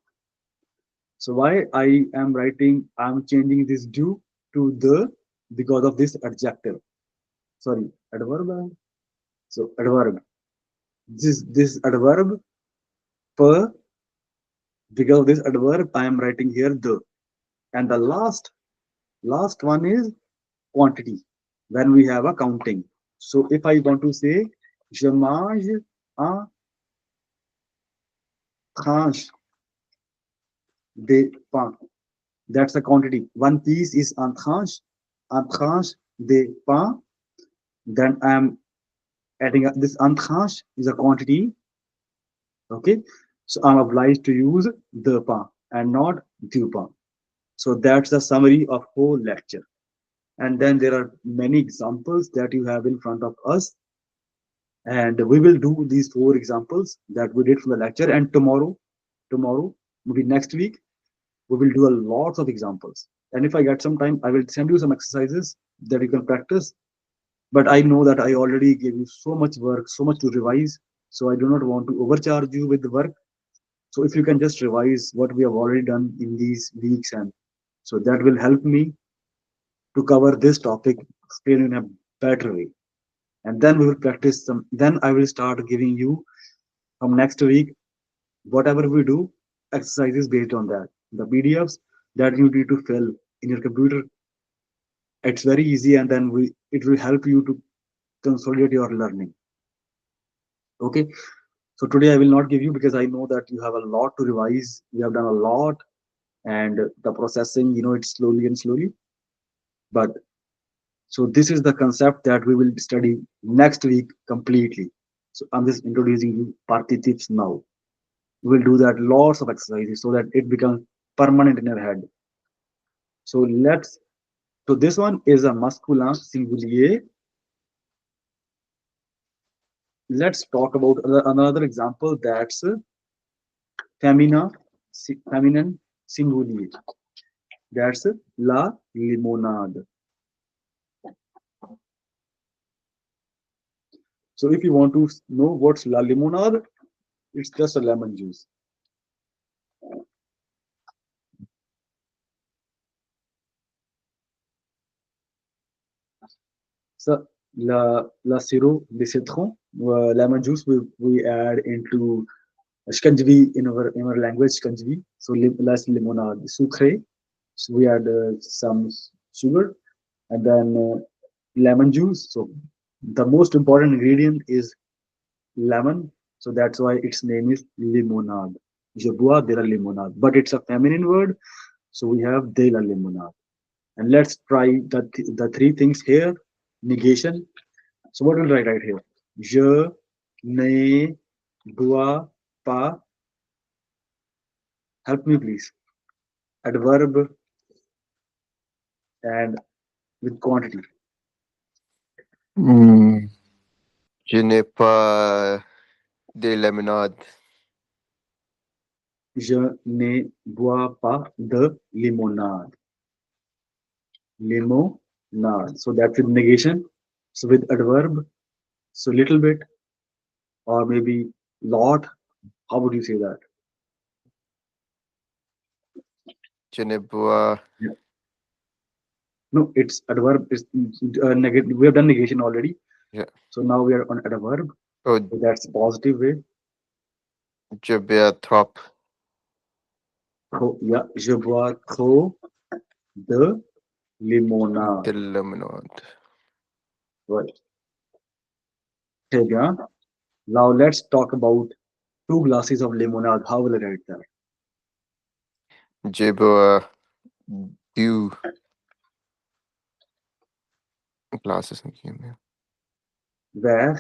So why I am writing, I'm changing this do to the, because of this adjective. Sorry, adverb. So adverb. This adverb per, because of this adverb I am writing here the. And the last one is quantity, when we have a counting. So if I want to say je mange un tranche de pain, that's a quantity. One piece is un tranche de pain. Then I am adding this un tranche is a quantity. Okay, so I'm obliged to use the pain and not du pain. So that's the summary of whole lecture. And then there are many examples that you have in front of us, and we will do these 4 examples that we did from the lecture. And tomorrow maybe next week, we will do a lot of examples, and if I get some time, I will send you some exercises that you can practice. But I know that I already gave you so much work, so much to revise, so I do not want to overcharge you with the work. So if you can just revise what we have already done in these weeks, and so that will help me to cover this topic, explain in a better way. And then we will practice some, then I will start giving you from next week, whatever we do, exercises based on that, the PDFs that you need to fill in your computer. It's very easy, and then it will help you to consolidate your learning. Okay, so today I will not give you, because I know that you have a lot to revise, you have done a lot, and the processing, it's slowly and slowly. But so this is the concept that we will study next week completely. So I'm just introducing you partitifs now. We'll do that lots of exercises so that it becomes permanent in your head. So so this one is a masculin singulier. Let's talk about another example, that's feminine singulier. That's la limonade. So if you want to know what's la limonade, it's just a lemon juice. So la sirop de citron, lemon juice, we add into shikanjvi in our language, shikanjvi. So less limonade, sucre. So we add some sugar, and then lemon juice. So the most important ingredient is lemon. So that's why its name is limonade. Je bois de la limonade, but it's a feminine word. So we have de la limonade. And let's try the 3 things here. Negation. So what will I write here? Je ne bois pas Help me please. Adverb and with quantity. Je n'ai pas de limonade. Je ne bois pas de limonade. Limonade. So that's with negation. So with adverb, so little bit or maybe lot. How would you say that? Je ne bois. No, it's adverb. Is negative. We have done negation already. Yeah. So now we are on adverb. Oh, So that's positive way. je bois trop. Yeah, je bois trop de limonade. De limonade. Right. Okay, yeah. Now let's talk about 2 glasses of limonade. How will I write that? Je bois 2 glasses. Where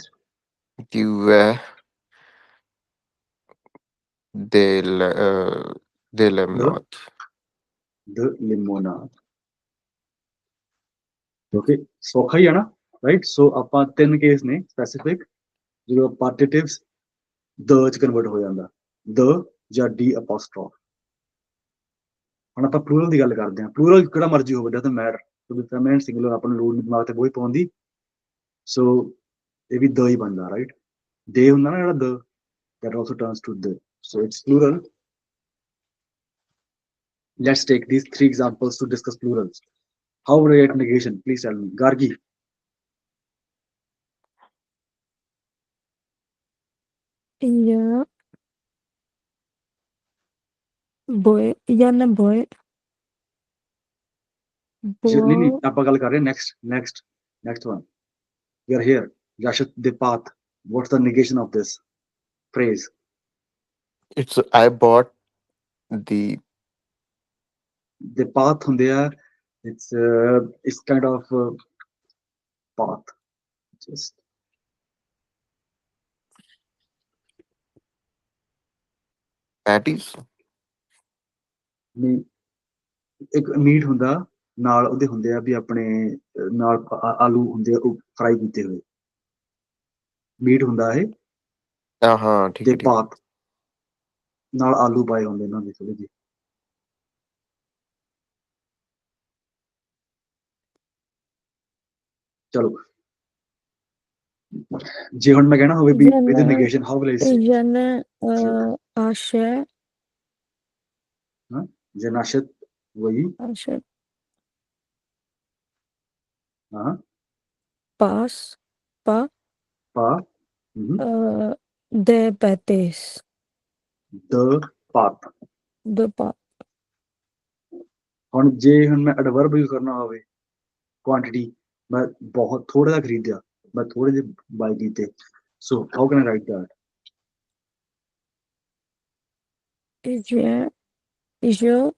2 de limonade. the limonade. Okay, ਸੌਖਾ ਹੀ ਹੈ ਨਾ, right? ਸੋ ਆਪਾਂ 3 case ਨੇ specific, ਜਦੋਂ ਪਾਰਟੀਟਿਵਸ ਦ ਚ convert ਹੋ ਜਾਂਦਾ, ਦ ਜਾਂ ਡੀ ਅਪੋਸਟ੍ਰੋਫ। ਹੁਣ ਆਪਾਂ ਪਲੂਰਲ ਦੀ ਗੱਲ ਕਰਦੇ ਹਾਂ। ਪਲੂਰਲ ਕਿਹੜਾ ਮਰਜ਼ੀ ਹੋਵੇ, ਡਜ਼ਨਟ ਮੈਟਰ, ਕਿਉਂਕਿ ਫੈਮਿਨਿਨ ਸਿੰਗੂਲਰ ਆਪਾਂ ਨੂੰ ਲੋੜ ਨਹੀਂ ਦਿਮਾਗ ਤੇ ਬੋਝ ਪਾਉਣ ਦੀ। ਸੋ ਇਹ ਵੀ ਦ ਹੀ ਬਣਦਾ, ਰਾਈਟ? ਦੇ ਹੁੰਦਾ ਨਾ ਜਿਹੜਾ ਦ, that also turns to the, so it's plural. Let's take these 3 examples to discuss plurals. How would I write negation? Please tell me. Gargi. Yeah. Boy. Yeah, na boy. ਨਹੀਂ ਆਪਾਂ ਗੱਲ ਕਰ ਰਹੇ next one. We are here. Yashat the path. What's the negation of this phrase? It's I bought the path ਹੁੰਦੇ ਆ, it's kind of path. Just patties. ਨਹੀਂ, ਇੱਕ meat ਹੁੰਦਾ ਨਾਲ ਉਹਦੇ ਹੁੰਦੇ ਆ ਵੀ ਆਪਣੇ ਨਾਲ ਆਲੂ ਹੁੰਦੇ ਆ ਉਹ ਫਰਾਈ ਕੀਤੇ ਹੋਏ, ਮੀਟ ਹੁੰਦਾ ਇਹ ਹਾਂ ਠੀਕ ਤੇ ਹੈ ਠੀਕ। ਪਾਤ ਨਾਲ ਆਲੂ ਪਾਏ ਹੁੰਦੇ ਇਹਨਾਂ ਦੇ ਥੋੜੇ ਜਿਹੇ। ਚਲੋ ਜੇ ਹੁਣ ਮੈਂ ਕਹਿਣਾ ਹੋਵੇ ਵੀ ਵਿਦ ਨੇਗੇਸ਼ਨ, ਹਾਊ ਵਿਲ ਆਈ ਸੇ? ਆਸ਼ਾ ਜਨਾਸ਼ਤ ਵਹੀ ਆਸ਼ਾ ਹਾਂ ਪਾਸ ਪਾ ਪਾ de pates ਦ ਪਾਤ। de pa ਹੁਣ ਜੇ ਹੁਣ ਮੈਂ ਐਡਵਰਬ ਯੂਜ਼ ਕਰਨਾ ਹੋਵੇ, ਕੁਆਂਟੀਟੀ ਮੈਂ ਬਹੁਤ ਥੋੜਾ ਜਿਹਾ ਖਰੀਦਿਆ, ਮੈਂ ਥੋੜੇ ਜਿਹੇ ਬਾਈ ਕੀਤੇ, so how can I write that? je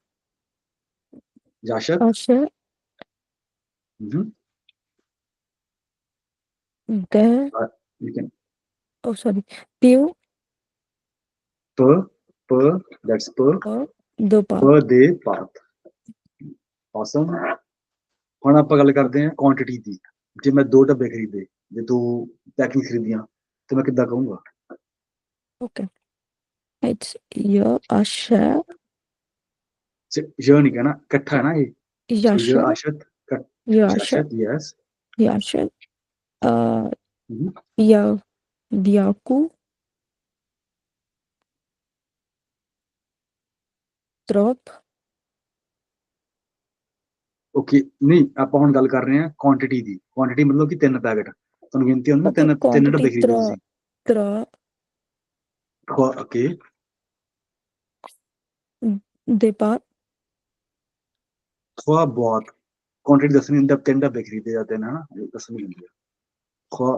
ਜਾਸ਼ਤ ਆਸ਼ਾ de you can oh sorry piu p that's p de pa p ਦੇ ਪਾਤ। awesome. ਹੁਣ ਆਪਾਂ ਗੱਲ ਕਰਦੇ ਹਾਂ ਕੁਆਂਟੀਟੀ ਦੀ। ਜੇ ਮੈਂ 2 ਡੱਬੇ ਖਰੀਦੇ, ਜੇ 2 ਪੈਕਿੰਗ ਖਰੀਦੀਆਂ, ਤੇ ਮੈਂ ਕਿੱਦਾਂ ਕਹੂੰਗਾ? okay it's your ਆਸ਼ਾ ਜ ਨਹੀਂ ਕਹਿਣਾ, ਇਕੱਠਾ ਹੈ ਨਾ ਇਹ। ਯਾਸ਼ਾ ਆਸ਼ਤ ਯਾਸ਼ਾ ਯੈਸ ਯਾਸ਼ਾ ya diaku trop ਓਕੇ। ਨਹੀਂ, ਆਪਾਂ ਹੁਣ ਗੱਲ ਕਰ ਰਹੇ ਹਾਂ ਕੁਆਂਟੀਟੀ ਦੀ। ਕੁਆਂਟੀਟੀ ਮਤਲਬ ਕਿ 3 ਪੈਕਟ, ਤੁਹਾਨੂੰ ਗਿਣਤੀ ਹੁੰਦੀ ਨਾ, 3 ਡੱਬੇ ਖਰੀਦੇ ਤੁਸੀਂ। tra ਓਕੇ de pa ਖਵਾ ਬਹੁਤ ਕੁਆਂਟੀਟੀ ਦੱਸਣੀ ਹੁੰਦੀ, 3 ਡੱਬੇ ਖਰੀਦੇ ਜਾਂਦੇ ਨੇ, ਹਨਾ, ਦੱਸਣੀ ਹੁੰਦੀ ਹੈ। ਖਵਾ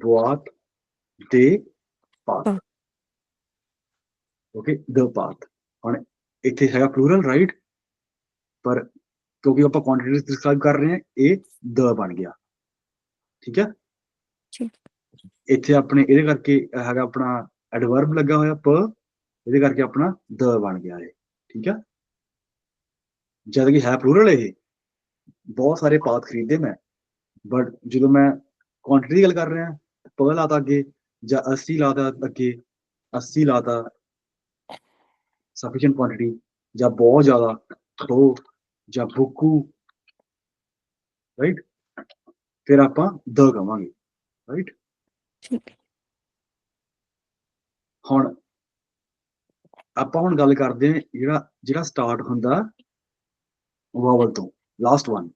ਬਹੁਤ ਦੇ ਪਾਤ। ਓਕੇ, ਦ ਪਾਤ। ਹੁਣ ਇੱਥੇ ਹੈਗਾ ਪਲੂਰਲ, ਰਾਈਟ? ਪਰ ਕਿਉਂਕਿ ਆਪਾਂ ਕੁਆਂਟੀਟੀ ਡਿਸਕ੍ਰਾਈਬ ਕਰ ਰਹੇ ਹਾਂ, ਇਹ ਦ ਬਣ ਗਿਆ, ਠੀਕ ਹੈ? ਇੱਥੇ ਆਪਣੇ ਇਹਦੇ ਕਰਕੇ ਹੈਗਾ ਆਪਣਾ ਐਡਵਰਬ ਲੱਗਾ ਹੋਇਆ ਪ, ਇਹਦੇ ਕਰਕੇ ਆਪਣਾ ਦ ਬਣ ਗਿਆ ਇਹ, ਠੀਕ ਆ। ਜਦ ਕਿ ਹੈ ਪਲੂਰਲ ਇਹ, ਬਹੁਤ ਸਾਰੇ ਪਾਤ ਖਰੀਦੇ ਮੈਂ, ਬਟ ਜਦੋਂ ਮੈਂ ਕੁਆਂਟਿਟੀ ਦੀ ਗੱਲ ਕਰ ਰਿਹਾ ਪ ਲਾਤਾ ਅੱਗੇ, ਜਾਂ 80 ਲਾਤਾ ਅੱਗੇ, 80 ਲਾਤਾ ਸਫੀਸ਼ੀਐਂਟ ਕੁਆਂਟਿਟੀ, ਜਾਂ ਬਹੁਤ ਜ਼ਿਆਦਾ ਥੋ, ਜਾਂ ਬੁੱਕੂ, ਰਾਈਟ, ਫਿਰ ਆਪਾਂ ਦ ਕਵਾਂਗੇ, ਰਾਈਟ। ਠੀਕ ਹੈ। ਹੁਣ ਆਪਾਂ ਹੁਣ ਗੱਲ ਕਰਦੇ ਹਾਂ ਜਿਹੜਾ ਸਟਾਰਟ ਹੁੰਦਾ ਵਾਵਲ ਤੋਂ, ਲਾਸਟ ਵਨ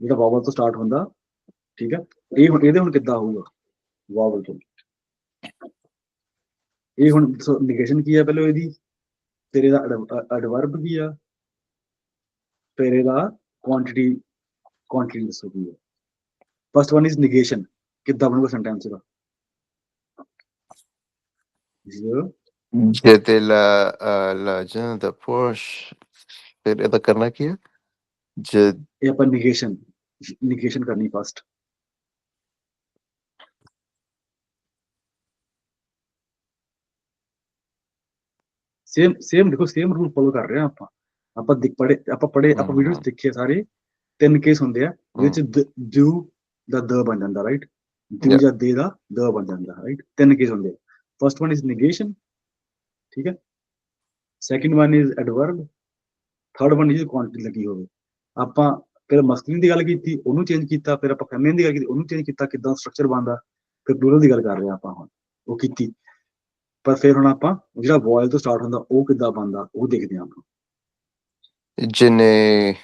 ਜਿਹੜਾ ਵਾਵਲ ਤੋਂ ਸਟਾਰਟ ਹੁੰਦਾ, ਠੀਕ ਹੈ। ਇਹਦੇ ਹੁਣ ਕਿੱਦਾਂ ਹੋਊਗਾ ਵਾਵਲ ਤੋਂ, ਇਹ ਹੁਣ ਨਿਗੇਸ਼ਨ ਕੀ ਆ ਪਹਿਲਾਂ ਇਹਦੀ, ਫਿਰ ਇਹਦਾ ਐਡਵਰਬ ਕੀ ਆ, ਫਿਰ ਇਹਦਾ ਕੁਆਂਟਿਟੀ ਦੱਸੋ ਕੀ ਆ। ਫਸਟ ਵਨ ਇਜ਼ ਨਿਗੇਸ਼ਨ, ਕਿੱਦਾਂ ਬਣੂਗਾ ਸੈਂਟੈਂਸ ਦਾ, ਜੇ ਤੇ ਲਾ ਜਾਂਦਾ ਪੁਸ਼, ਫਿਰ ਇਹਦਾ ਕਰਨਾ ਕੀ ਹੈ? ਇਹ ਆਪਾਂ ਨਿਗੇਸ਼ਨ ਕਰਨੀ ਫਸਟ। ਸੇਮ ਦੇਖੋ, ਸੇਮ ਰੂਲ ਫੋਲੋ ਕਰ ਰਹੇ ਹਾਂ ਆਪਾਂ। ਆਪਾਂ ਵੀਡੀਓ ਚ ਦੇਖੇ ਸਾਰੇ 3 ਕੇਸ ਹੁੰਦੇ ਆ, ਜਿਹਦੇ ਚ ਡੂ ਦਾ ਦ ਬਣ ਜਾਂਦਾ, ਰਾਈਟ, ਡੂ ਜਾਂ ਦੇ ਦਾ ਦ ਬਣ ਜਾਂਦਾ, ਰਾਈਟ। 3 ਕੇਸ ਹੁੰਦੇ ਆ। ਫਸਟ ਵਨ ਇਜ਼ ਨਿਗੇਸ਼ਨ, ਠੀਕ ਹੈ। Second one is adverb, third one is quantity ਲੱਗੀ ਹੋਵੇ। ਆਪਾਂ ਫਿਰ ਮਸਕੂਲਿਨ ਦੀ ਗੱਲ ਕੀਤੀ, ਉਹਨੂੰ ਚੇਂਜ ਕੀਤਾ, ਫਿਰ ਆਪਾਂ ਫੈਮਿਨਿਨ ਦੀ ਗੱਲ ਕੀਤੀ, ਉਹਨੂੰ ਚੇਂਜ ਕੀਤਾ, ਕਿੱਦਾਂ ਸਟਰਕਚਰ ਬਣਦਾ, ਫਿਰ ਪਲੂਰਲ ਦੀ ਗੱਲ ਕਰ ਰਹੇ ਹਾਂ ਆਪਾਂ ਹੁਣ, ਉਹ ਕੀਤੀ। ਪਰ ਫਿਰ ਹੁਣ ਆਪਾਂ ਜਿਹੜਾ ਵੋਇਲ ਤੋਂ ਸਟਾਰਟ ਹੁੰਦਾ ਉਹ ਕਿੱਦਾਂ ਬਣਦਾ ਉਹ ਦੇਖਦੇ ਹਾਂ ਆਪਾਂ। ਜਿਹਨੇ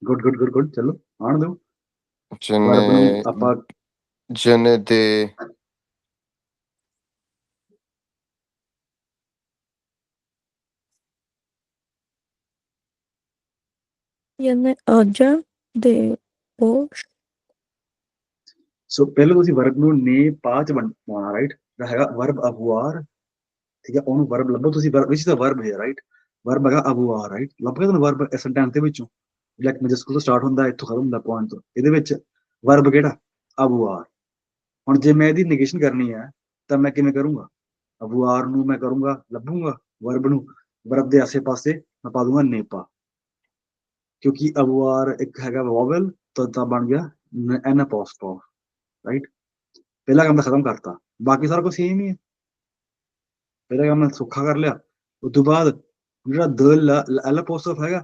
ਗੁੱਡ, ਚਲੋ ਆਣ ਦਿਓ। ਵਰਬ ਨੂੰ ਜਿਹਨੇ ਆਪਾਂ ਜਿਹਨੇ ਦੇ ਜਿਹਨੇ ਆਜਾ ਦੇ ਪੋਸ਼, ਸੋ ਪਹਿਲਾਂ ਤੁਸੀਂ ਵਰਬ ਨੂੰ ਨੇ ਪਾ ਚ ਬਣਾਉਣਾ, ਰਾਈਟ। ਜਿਹੜਾ ਹੈਗਾ ਵਰਬ ਅਬੂਆਰ, ਠੀਕ ਹੈ, ਉਹਨੂੰ ਵਰਬ ਲੱਭੋ ਤੁਸੀਂ, ਵਿਚ ਦਾ ਵਰਬ ਹੈ, ਰਾਈਟ। ਵਰਬ ਹੈਗਾ ਅਬੂਆਰ, ਰਾਈਟ, ਲੱਭ ਗਿਆ ਤੁਹਾਨੂੰ ਵਰਬ ਇਸ ਸੈਂਟੈਂਸ ਦੇ ਵਿੱਚੋਂ, ਲਾਈਕ ਮੈਜਸਕੂਲ ਤੋਂ ਸਟਾਰਟ ਹੁੰਦਾ, ਇੱਥੋਂ ਖਤਮ ਹੁੰਦਾ ਪੁਆਇੰਟ ਤੋਂ, ਇਹਦੇ ਵਿੱਚ ਵਰਬ ਕਿਹੜਾ, ਅਬੂਆਰ। ਹੁਣ ਜੇ ਮੈਂ ਇਹਦੀ ਨਿਗੇਸ਼ਨ ਕਰਨੀ ਹੈ ਤਾਂ ਮੈਂ ਕਿਵੇਂ ਕਰੂੰਗਾ, ਅਬੂਆਰ ਨੂੰ ਮੈਂ ਕਰੂੰਗਾ, ਲੱਭੂੰਗਾ ਵਰਬ ਨੂੰ, ਵਰਬ ਦੇ ਆਸੇ ਪਾਸੇ ਮੈਂ ਪਾ ਦੂੰਗਾ ਨੇਪਾ, ਕਿਉਂਕਿ ਅਬੂਆਰ ਇੱਕ ਹੈਗਾ ਵੋਵਲ, ਤਾਂ ਬਣ ਗਿਆ ਐਨ ਅਪੋਸਟ੍ਰੋਫ, ਰਾਈਟ। ਪਹਿਲਾ ਕੰਮ ਤਾਂ ਖਤਮ ਕਰਤਾ, ਬਾਕੀ ਸਾਰਾ ਕੁਝ ਸੇਮ ਹੀ ਹੈ। ਪਹਿਲਾ ਕੰਮ ਮੈਂ ਸੌਖਾ ਕਰ ਲਿਆ, ਉਸ ਤੋਂ ਬਾਅਦ ਜਿਹੜਾ ਦ ਐਲ ਅਪੋਸਟ੍ਰੋਫ ਹੈਗਾ,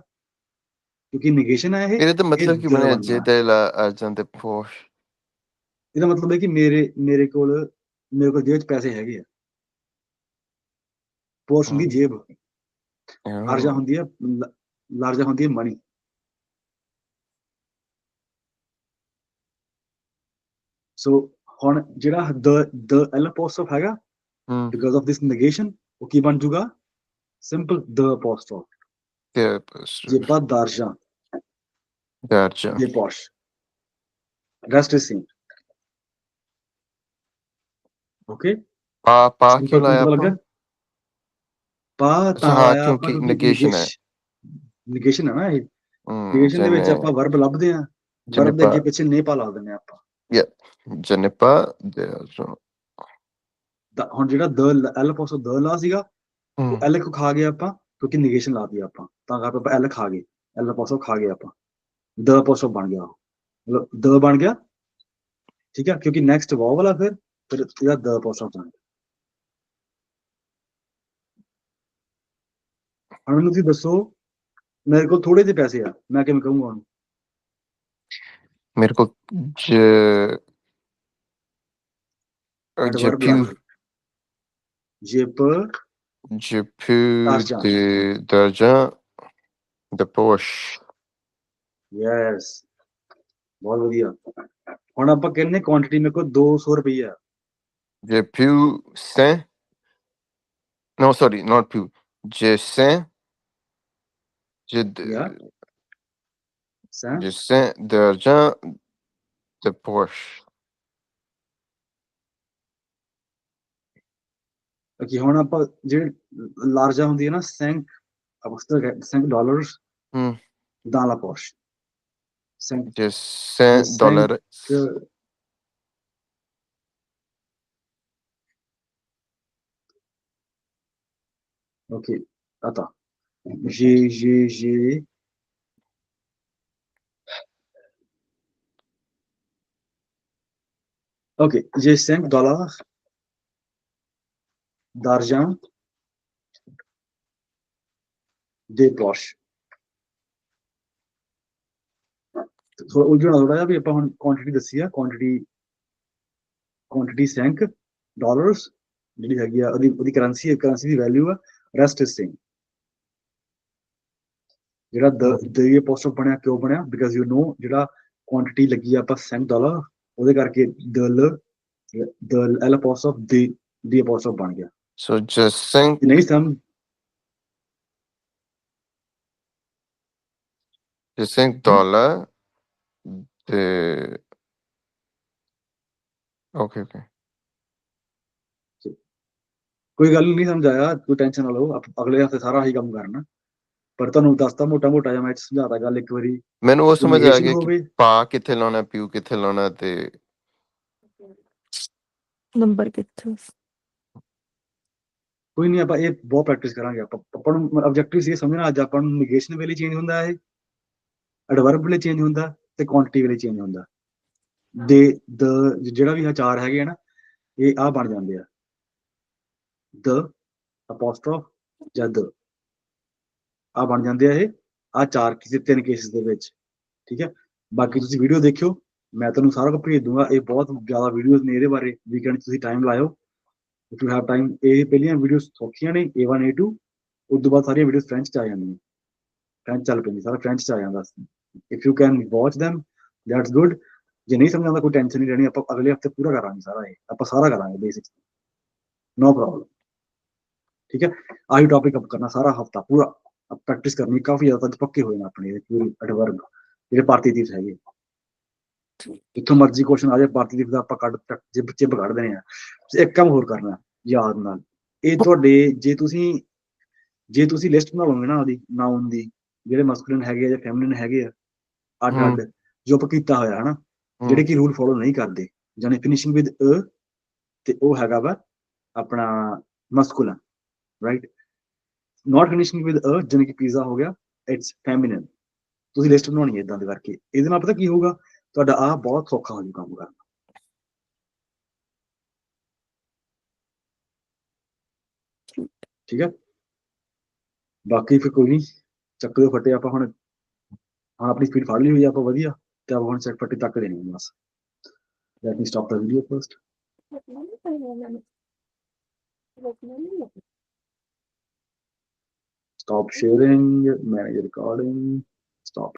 ਕਿਉਂਕਿ ਨਿਗੇਸ਼ਨ ਹੈ ਇਹਦਾ ਤਾਂ ਇਹ ਮਤਲਬ ਕੀ ਦ ਬਣਿਆ? ਜੇ ਬਣਨਾ। ਤੇ ਲਾ ਜਾਂਦੇ ਪੁਸ਼, ਇਹਦਾ ਮਤਲਬ ਹੈ ਕਿ ਮੇਰੇ ਕੋਲ ਜੇਬ 'ਚ ਪੈਸੇ ਹੈਗੇ ਆ। ਪੋਸ਼ ਹੁੰਦੀ ਜੇਬ, ਆਰਜਾ ਹੁੰਦੀ ਹੈ, ਲਾਰਜਾ ਹੁੰਦੀ ਹੈ ਮਨੀ। ਸੋ ਹੁਣ ਜਿਹੜਾ ਦ ਐਲ ਅਪੋਸਟ੍ਰੋਫ ਹੈਗਾ, ਬਿਕਾਜ਼ ਆਫ ਦਿਸ ਨੇਗੇਸ਼ਨ, ਉਹ ਕੀ ਬਣ ਜੂਗਾ, ਸਿੰਪਲ ਦ ਅਪੋਸਟ੍ਰੋਫ, ਜੇਬਾ ਦਾਰਜਾ ਦੇ ਪੋਸ਼, ਰੈਸਟ ਇਜ਼ ਸੇਮ। ਓਕੇ, ਪਾ ਕਿਉਂ ਸਿੰਪਲ ਲਾਇਆ ਪਤਾ ਆਪਾਂ? ਲੱਗਾ। ਪਾ ਤਾਂ ਹਾਂ, ਲਾਇਆ ਆਪਾਂ ਕਿਉਂਕਿ ਨਿਗੇਸ਼ਨ ਹੈ। ਨਿਗੇਸ਼ਨ ਹੈ ਨਾ ਇਹ। ਨਿਗੇਸ਼ਨ ਦੇ ਵਿੱਚ ਆਪਾਂ ਵਰਬ ਲੱਭਦੇ ਹਾਂ, ਵਰਬ ਦੇ ਅੱਗੇ ਪਿੱਛੇ ਨੇ ਪਾ ਲਾ ਦਿੰਦੇ ਹਾਂ ਆਪਾਂ। ਹੁਣ ਜਿਹੜਾ ਦ ਐਲ ਅਪੋਸਟ੍ਰੋਫ ਦ ਲਾ ਸੀਗਾ, ਉਹ ਐਲ ਖਾ ਗਏ ਆਪਾਂ, ਕਿਉਂਕਿ ਨਿਗੇਸ਼ਨ ਲਾ ਦਿੱਤੀ ਆਪਾਂ, ਤਾਂ ਕਰਕੇ ਆਪਾਂ ਐਲ ਖਾ ਗਏ, ਐਲ ਅਪੋਸਟ੍ਰੋਫ ਖਾ ਗਏ ਆਪਾਂ, ਦ ਅਪੋਸਟ੍ਰੋਫ ਬਣ ਗਿਆ, ਮਤਲਬ ਦ ਬਣ ਗਿਆ, ਠੀਕ ਹੈ, ਕਿਉਂਕਿ ਨੈਕਸਟ ਵੋਵਲ ਆ, ਫਿਰ ਇਹਦਾ ਦ ਅਪੋਸਟ੍ਰੋਫ ਬਣ ਗਿਆ। ਹੁਣ ਮੈਨੂੰ ਤੁਸੀਂ ਦੱਸੋ, ਮੇਰੇ ਕੋਲ ਥੋੜੇ ਜਿਹੇ ਪੈਸੇ ਆ, ਮੈਂ ਕਿਵੇਂ ਕਹੂੰਗਾ ਉਹਨੂੰ? ਮੇਰੇ ਕੋਲ ਐਡਵਰਬ ਲਾ ਕੇ, je peux Argent. d'argent de poche। Yes, ਬਹੁਤ ਵਧੀਆ। ਹੁਣ ਆਪਾਂ ਕਹਿੰਦੇ ਕੁਆਂਟਿਟੀ ਮੇਰੇ ਕੋਲ 200 ਰੁਪਈਆ। Je peux saint, non sorry, not plus, je saint, Yeah. je saint d'argent de poche। ਕਿ ਹੁਣ ਆਪਾਂ ਜਿਹੜੇ ਲਾਰਜਾ ਹੁੰਦੀ ਹੈ ਨਾ, $5 $5, dans la poche. 5 J'ai $5. Ok, attends. J'ai. Ok, j'ai $5 d'argent des poches. ਉਲਝਣਾ ਥੋੜਾ ਜਿਹਾ ਵੀ ਆਪਾਂ ਹੁਣ ਕੁਆਂਟੀਟੀ ਦੱਸੀ ਆ ਕੁਆਂਟੀਟੀ 5 ਡਾਲਰਸ ਜਿਹੜੀ ਹੈਗੀ ਆ ਉਹਦੀ ਕਰੰਸੀ ਦੀ ਵੈਲਿਊ ਆ ਰੈਸਟ ਇਜ਼ ਸੇਮ ਜਿਹੜਾ ਦੇ ਪੋਸਟ ਬਣਿਆ ਕਿਉਂ ਬਣਿਆ ਬਿਕਾਜ਼ ਯੂ ਨੋ ਜਿਹੜਾ ਕੁਆਂਟੀਟੀ ਲੱਗੀ ਆ ਆਪਾਂ $5 ਉਹਦੇ ਕਰਕੇ ਦ ਐਲ ਪੋਸਟ ਆਫ ਦੀ ਪੋਸਟ ਆਫ ਬਣ ਗਿਆ So just cinq. ਨਹੀਂ ਸਮ Just $5. The okay. ਕੋਈ ਗੱਲ ਨਹੀਂ ਸਮਝ ਆਇਆ ਕੋਈ ਟੈਨਸ਼ਨ ਨਾ ਲਓ ਅਗਲੇ ਹਫਤੇ ਸਾਰਾ ਹੀ ਕੰਮ ਕਰਨਾ ਪਰ ਤੁਹਾਨੂੰ ਦੱਸਤਾ ਮੋਟਾ ਜਿਹਾ ਮੈਂ ਸਮਝਾਤਾ ਗੱਲ ਇੱਕ ਵਾਰੀ ਮੈਨੂੰ ਉਹ ਸਮਝ ਆ negation ਗਿਆ ਹੋਵੇ ਕਿ ਪਾ ਕਿੱਥੇ ਲਾਉਣਾ ਪਿਊ ਕਿੱਥੇ ਲਾਉਣਾ ਤੇ ਨੰਬਰ ਕਿੱਥੇ ਕੋਈ ਨਹੀਂ ਆਪਾਂ ਇਹ ਬਹੁਤ ਪ੍ਰੈਕਟਿਸ ਕਰਾਂਗੇ ਆਪਾਂ ਨੂੰ ਆਬਜੈਕਟਿਵ ਸੀ ਸਮਝਣਾ ਅੱਜ ਆਪਾਂ ਨੂੰ negation ਵੇਲੇ ਚੇਂਜ ਹੁੰਦਾ ਇਹ ਐਡਵਰਬ ਵੇਲੇ ਚੇਂਜ ਹੁੰਦਾ ਤੇ ਕੁਆਂਟੀਟੀ ਵੇਲੇ ਚੇਂਜ ਹੁੰਦਾ ਜਿਹੜਾ ਵੀ ਚਾਰ ਹੈਗੇ ਆ ਨਾ ਇਹ ਆ ਬਣ ਜਾਂਦੇ ਆ ਦ ਅਪੋਸਟ੍ਰੋਫ ਜਾਂ ਦ ਆ ਬਣ ਜਾਂਦੇ ਆ ਇਹ ਆ ਚਾਰ ਕਿਸੇ 3 ਕੇਸਿਸ ਦੇ ਵਿੱਚ ਠੀਕ ਹੈ ਬਾਕੀ ਤੁਸੀਂ ਵੀਡੀਓ ਦੇਖਿਓ ਮੈਂ ਤੁਹਾਨੂੰ ਸਾਰਾ ਕੁਝ ਭੇਜ ਦੂੰਗਾ ਇਹ ਬਹੁਤ ਜ਼ਿਆਦਾ ਵੀਡੀਓਜ਼ ਨੇ ਇਹਦੇ ਬਾਰੇ ਵੀਕਐਂਡ ਤੁਸੀਂ ਟਾਈਮ ਲਾਇਓ ਇਫ ਯੂ ਹੈਵ ਟਾਈਮ ਇਹ ਪਹਿਲੀਆਂ ਵੀਡੀਓਜ਼ ਸੌਖੀਆਂ ਨੇ A1 A2 ਉਸ ਤੋਂ ਬਾਅਦ ਸਾਰੀਆਂ ਵੀਡੀਓਜ਼ ਫ੍ਰੈਂਚ 'ਚ ਆ ਜਾਂਦੀਆਂ ਫ੍ਰੈਂਚ ਚੱਲ ਪੈਂਦੀ ਸਾਰਾ ਫ੍ਰੈਂਚ 'ਚ ਆ ਜਾਂਦਾ if you can watch them that's good ਜੇ ਨਹੀਂ ਸਮਝ ਆਉਂਦਾ ਕੋਈ ਟੈਨਸ਼ਨ ਨਹੀਂ ਰਹਿਣੀ ਆਪਾਂ ਅਗਲੇ ਹਫਤੇ ਪੂਰਾ ਕਰਾਂਗੇ ਸਾਰਾ ਇਹ ਆਪਾਂ ਸਾਰਾ ਕਰਾਂਗੇ ਬੇਸਿਕਸ ਨੋ ਪ੍ਰੋਬਲਮ ਠੀਕ ਹੈ ਆਹੀ ਟੌਪਿਕ ਅਪ ਕਰਨਾ ਸਾਰਾ ਹਫਤਾ ਪੂਰਾ ਪ੍ਰੈਕਟਿਸ ਕਰਨੀ ਕਾਫੀ ਜ਼ਿਆਦਾ ਪੱਕੇ ਹੋਏ ਨੇ ਆਪਣੇ ਪੂਰੇ ਐਡਵਰਬ ਜਿਹੜੇ ਪਾਰਟੀਟਿਵਸ ਹੈਗੇ ਜਿੱਥੋਂ ਮਰਜ਼ੀ ਕੁਐਸਚਨ ਆ ਜਾਏ ਪਾਰਟੀਟਿਵ ਦਾ ਆਪਾਂ ਚਿੱਬ ਕੱਢ ਦੇਣੇ ਆ ਇੱਕ ਕੰਮ ਹੋਰ ਕਰਨਾ ਯਾਦ ਨਾਲ ਇਹ ਤੁਹਾਡੇ ਜੇ ਤੁਸੀਂ ਲਿਸਟ ਬਣਾਓਗੇ ਨਾ ਉਹਦੀ ਨਾਉਨ ਦੀ ਜਿਹੜੇ ਮਸਕੂਲਿਨ ਹੈਗੇ ਆ ਜਾਂ ਫੈਮਿਨਿਨ ਹੈਗੇ ਆ ਅੱਡ ਜੋ ਆਪਾਂ ਕੀਤਾ ਹੋਇਆ ਹਨਾ ਜਿਹੜੇ ਕਿ ਰੂਲ ਫੋਲੋ ਨਹੀਂ ਕਰਦੇ ਜਾਨੀ ਫਿਨਿਸ਼ਿੰਗ ਵਿਦ ਅ ਤੇ ਉਹ ਹੈਗਾ ਵਾ ਆਪਣਾ ਮਸਕੂਲਨ right not finishing with a ਜਿਵੇਂ ਕਿ ਪੀਜ਼ਾ ਹੋ ਗਿਆ ਇਟਸ ਫੈਮਿਨਿਨ ਤੁਸੀਂ ਲਿਸਟ ਬਣਾਉਣੀ ਹੈ ਇਦਾਂ ਦੇ ਕਰਕੇ ਇਹਦੇ ਨਾਲ ਪਤਾ ਕੀ ਹੋਊਗਾ ਤੁਹਾਡਾ ਆ ਬਹੁਤ ਸੌਖਾ ਹੋ ਜੂ ਕੰਮ ਕਰਨਾ ਠੀਕ ਹੈ ਬਾਕੀ ਫਿਰ ਕੋਈ ਨਹੀਂ ਚੱਕ ਦਿਓ ਫੱਟੇ ਆਪਾਂ ਹੁਣ ਆਪਣੀ ਸਪੀਡ ਫੜ ਲਈ ਹੋਈ ਆਪਾਂ ਵਧੀਆ ਤੇ ਆਪਾਂ ਹੁਣ ਚੱਕ ਫੱਟੇ ਤੱਕ ਦੇਣੀ ਬਸ let me stop the video first stop sharing manage recording stop